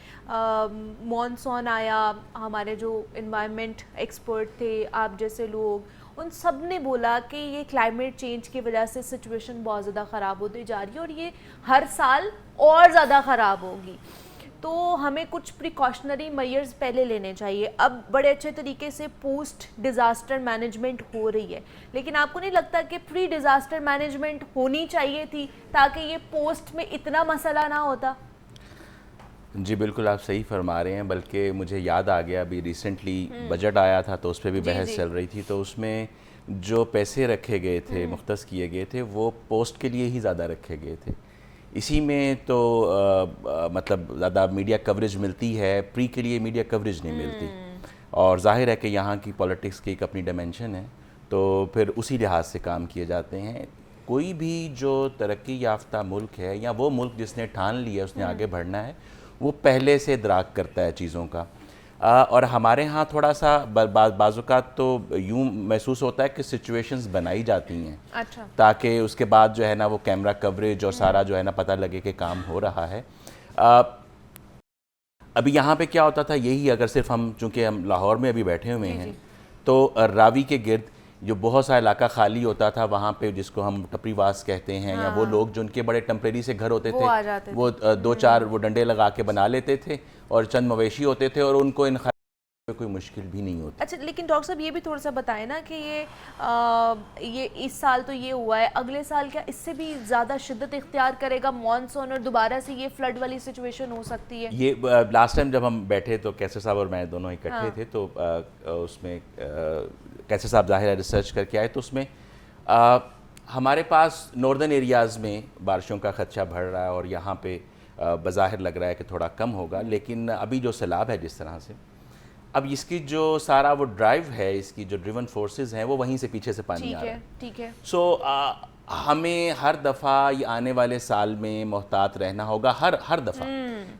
S1: मॉनसून आया, हमारे जो एनवायरनमेंट एक्सपर्ट थे, आप जैसे लोग, उन सब ने बोला कि ये क्लाइमेट चेंज की वजह से सिचुएशन बहुत ज़्यादा ख़राब होती जा रही है और ये हर साल और ज़्यादा ख़राब होगी। तो हमें कुछ प्रिकॉशनरी मेजर्स पहले लेने चाहिए। अब बड़े अच्छे तरीके से पोस्ट डिज़ास्टर मैनेजमेंट हो रही है, लेकिन आपको नहीं लगता कि प्री डिज़ास्टर मैनेजमेंट होनी चाहिए थी ताकि ये पोस्ट में इतना मसला ना होता?
S7: जी बिल्कुल, आप सही फरमा रहे हैं। बल्कि मुझे याद आ गया, अभी रिसेंटली बजट आया था तो उस पर भी बहस चल रही थी। तो उसमें जो पैसे रखे गए थे, मुख्तस किए गए थे, वो पोस्ट के लिए ही ज़्यादा रखे गए थे। इसी में तो मतलब ज़्यादा मीडिया कवरेज मिलती है, प्री के लिए मीडिया कवरेज नहीं मिलती। और जाहिर है कि यहाँ की पॉलिटिक्स की एक अपनी डायमेंशन है, तो फिर उसी लिहाज से काम किए जाते हैं। कोई भी जो तरक्की याफ्ता मुल्क है या वो मुल्क जिसने ठान लिया उसने आगे बढ़ना है, वो पहले से इदराक करता है चीज़ों का। और हमारे यहाँ थोड़ा सा बाज़ात तो यूँ महसूस होता है कि सिचुएशंस बनाई जाती हैं,
S1: अच्छा,
S7: ताकि उसके बाद जो है ना वो कैमरा कवरेज और सारा जो है ना पता लगे कि काम हो रहा है। अभी यहाँ पे क्या होता था, यही अगर सिर्फ हम, चूँकि हम लाहौर में अभी बैठे हुए हैं, तो रावी के गिर्द जो बहुत सा इलाका खाली होता था, वहाँ पे जिसको हम टपरीवास कहते हैं, या वो लोग जो उनके बड़े टेम्परेरी से घर होते थे, वो 2-4 वो डंडे लगा के बना लेते थे और चंद मवेशी होते थे और उनको इन कोई मुश्किल भी नहीं होती।
S1: अच्छा, लेकिन डॉक्टर साहब ये भी थोड़ा सा बताएं ना कि ये इस साल तो ये हुआ है, अगले साल क्या इससे भी ज़्यादा शिद्दत इख्तियार करेगा मॉनसून और दोबारा से ये फ्लड वाली सिचुएशन हो सकती है? ये
S7: लास्ट टाइम जब हम बैठे तो कैसर साहब और मैं दोनों इकट्ठे थे, तो उसमें कैसर साहब ज़ाहिर रिसर्च करके आए, तो उसमें हमारे पास नॉर्दर्न एरियाज़ में बारिशों का खदशा बढ़ रहा है और यहाँ पे बज़ाहिर लग रहा है कि थोड़ा कम होगा। लेकिन अभी जो सैलाब है जिस तरह से, अब इसकी जो सारा वो ड्राइव है, इसकी जो ड्रिवन फोर्सेस हैं, वो वहीं से पीछे से पानी आ रहा है।
S1: ठीक है।
S7: सो हमें हर दफ़ा ये आने वाले साल में मोहतात रहना होगा, हर दफ़ा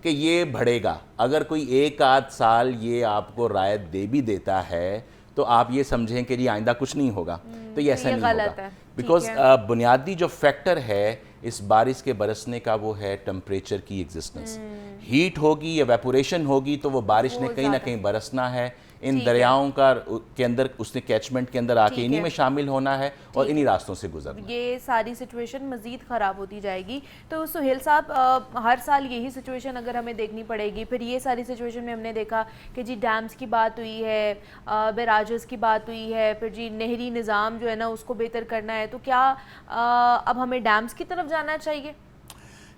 S7: कि ये बढ़ेगा। अगर कोई एक आध साल ये आपको रायत दे भी देता है तो आप ये समझें कि ये आइंदा कुछ नहीं होगा, तो ये ऐसा नहीं होगा। बिकॉज बुनियादी जो फैक्टर है इस बारिश के बरसने का, वो है टेम्परेचर की एग्जिस्टेंस। हीट होगी, एवेपोरेशन होगी, तो वो बारिश ने कहीं ना कहीं बरसना है। इन दरियाओं का के अंदर, उसने कैचमेंट के अंदर आके इन्हीं में शामिल होना है और इन्हीं रास्तों से गुजरना।
S1: ये सारी सिचुएशन मज़ीद ख़राब होती जाएगी। तो सुहेल साहब, हर साल यही सिचुएशन अगर हमें देखनी पड़ेगी, फिर ये सारी सिचुएशन में हमने देखा कि जी डैम्स की बात हुई है, बैराजेस की बात हुई है, फिर जी नहरी निज़ाम जो है ना उसको बेहतर करना है, तो क्या अब हमें डैम्स की तरफ जाना चाहिए?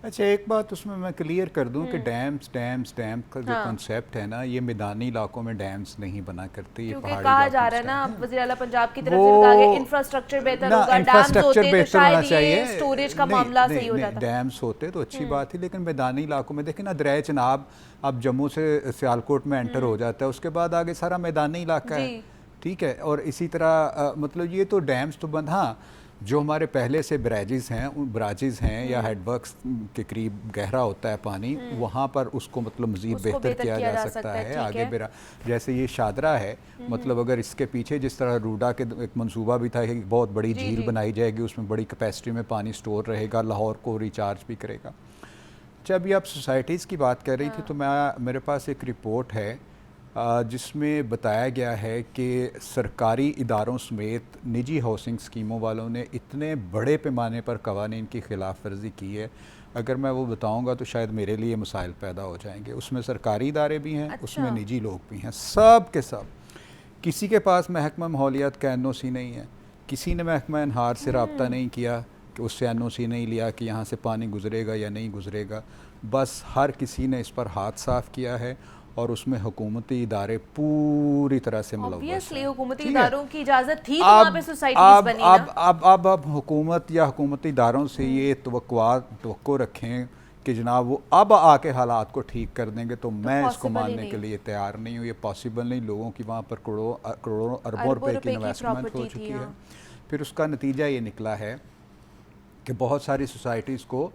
S6: अच्छा, एक बात उसमें मैं क्लियर कर दूं कि डैम्स का जो कॉन्सेप्ट है ना, ये मैदानी इलाकों में डैम्स नहीं बना करते, ये पहाड़ी
S1: कहा जा रहा है ना, वज़ीर आला पंजाब की तरफ से कहा गया इंफ्रास्ट्रक्चर बेहतर होगा, डैम्स होते तो शायद ये स्टोरेज का मामला सही हो जाता।
S6: डैम्स होते तो अच्छी बात थी, लेकिन मैदानी इलाकों में देखें ना, दरिया चनाब अब जम्मू से सियालकोट में एंटर हो जाता है, उसके बाद आगे सारा मैदानी इलाका है, ठीक है। और इसी तरह मतलब ये तो डैम्स तो बंद, हाँ जो हमारे पहले से ब्राजेस हैं, उन ब्राजेस हैं या हेडवर्क्स के करीब गहरा होता है पानी, वहाँ पर उसको मतलब मज़ीद बेहतर किया जा सकता है। आगे जैसे ये शादरा है, मतलब अगर इसके पीछे जिस तरह रूडा के एक मंसूबा भी था कि बहुत बड़ी झील बनाई जाएगी, उसमें बड़ी कैपेसिटी में पानी स्टोर रहेगा, लाहौर को रिचार्ज भी करेगा। अच्छा, अभी आप सोसाइटीज़ की बात कर रही थी, तो मेरे पास एक रिपोर्ट है जिसमें बताया गया है कि सरकारी इदारों समेत निजी हाउसिंग स्कीमों वालों ने इतने बड़े पैमाने पर कवानीन की खिलाफ वर्जी की है, अगर मैं वो बताऊंगा तो शायद मेरे लिए मसाइल पैदा हो जाएंगे। उसमें सरकारी इदारे भी हैं, उसमें निजी लोग भी हैं, सब के सब। किसी के पास महकमा माहौलियात का NOC नहीं है, किसी ने महकमा अनहार से रब्ता नहीं किया कि उससे NOC नहीं लिया कि यहाँ से पानी गुजरेगा या नहीं गुजरेगा। बस हर किसी ने इस पर हाथ साफ किया है और उसमें हुकूमती इदारे पूरी तरह से मुलव्वस हैं।
S1: हुकूमती इदारों की इजाज़त थी तो वहाँ पे सोसाइटीज़ बनी ना।
S6: अब हुकूमत या हुकूमती इदारों से ये तवक्को रखें कि जनाब वो अब आके हालात को ठीक कर देंगे, तो मैं इसको मानने के लिए तैयार नहीं हूँ। ये पॉसिबल नहीं। लोगों की वहाँ पर करोड़ों अरबों रुपए की इन्वेस्टमेंट हो चुकी है। फिर उसका नतीजा ये निकला है कि बहुत सारी सोसाइटीज़ को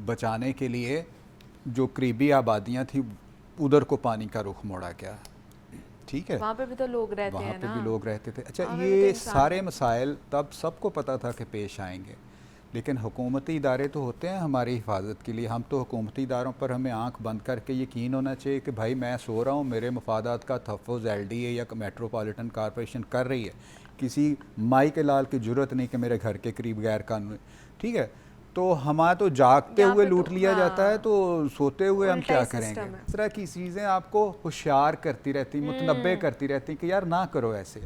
S6: बचाने के लिए जो करीबी आबादियाँ थी उधर को पानी का रुख मोड़ा गया। ठीक है,
S1: वहाँ पे भी तो लोग रहते हैं ना,
S6: वहाँ पे भी लोग रहते थे। अच्छा, ये सारे मसाइल तब सबको पता था कि पेश आएंगे, लेकिन हुकूमती इदारे तो होते हैं हमारी हिफाजत के लिए। हम तो हुकूमती इदारों पर हमें आंख बंद करके यकीन होना चाहिए कि भाई मैं सो रहा हूँ, मेरे मफादात का तहफ़्फ़ुज़ LDA या मेट्रोपॉलिटन कॉरपोरेशन कर रही है। किसी माई के लाल की ज़रूरत नहीं कि मेरे घर के करीब गैर कानूनी, ठीक है। तो हमारा तो जागते हुए लूट लिया जाता है, तो सोते हुए हम क्या करेंगे। इस तरह की चीज़ें आपको होशियार करती रहती, मुतनब्बे करती रहती कि यार ना करो ऐसे,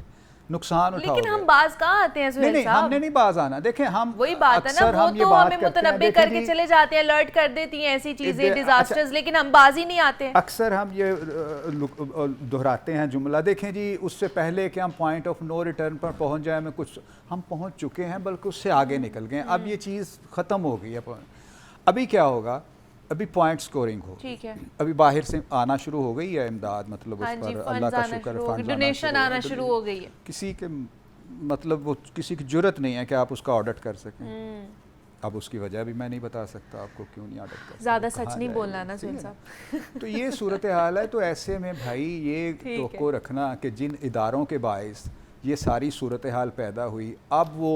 S6: नुकसान उठाओगे।
S1: लेकिन हम बाज कहाँ आते हैं सुहेल
S6: नहीं,
S1: साहब?
S6: हमने नहीं बाज आना। देखें, हम
S1: वही बात है ना, वो तो हमें मुतनब्बे करके चले जाते हैं, अलर्ट कर देती हैं ऐसी चीजें, डिजास्टर्स, लेकिन हम बाज ही नहीं आते।
S6: अक्सर हम ये दोहराते हैं जुमला। देखें जी, उससे पहले कि हम पॉइंट ऑफ नो रिटर्न पर पहुंच जाए, में कुछ हम पहुंच चुके हैं, बल्कि उससे आगे निकल गए। अब ये चीज़ ख़त्म हो गई है। अभी क्या होगा, अभी पॉइंट स्कोरिंग हो,
S1: ठीक है।
S6: अभी बाहर से आना शुरू हो गई है इमदाद, मतलब उस पर अल्लाह का शुक्र,
S1: डोनेशन आना शुरू हो गई है।
S6: किसी के मतलब वो किसी की जरूरत नहीं है कि आप उसका ऑडिट कर सकें। अब उसकी वजह भी मैं नहीं बता सकता आपको क्यों नहीं ऑडिट कर सकता।
S1: ज़्यादा सच नहीं बोलना ना सुहेल साहब।
S6: तो ये सूरत हाल है। तो ऐसे में भाई ये तवक्को रखना कि जिन इदारों के बाइस ये सारी सूरत हाल पैदा हुई, अब वो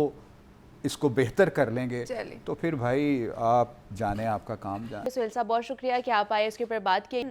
S6: इसको बेहतर कर लेंगे, तो फिर भाई आप जाने, आपका काम जाने।
S1: सुहेल साहब बहुत शुक्रिया कि आप आए, इसके ऊपर बात की।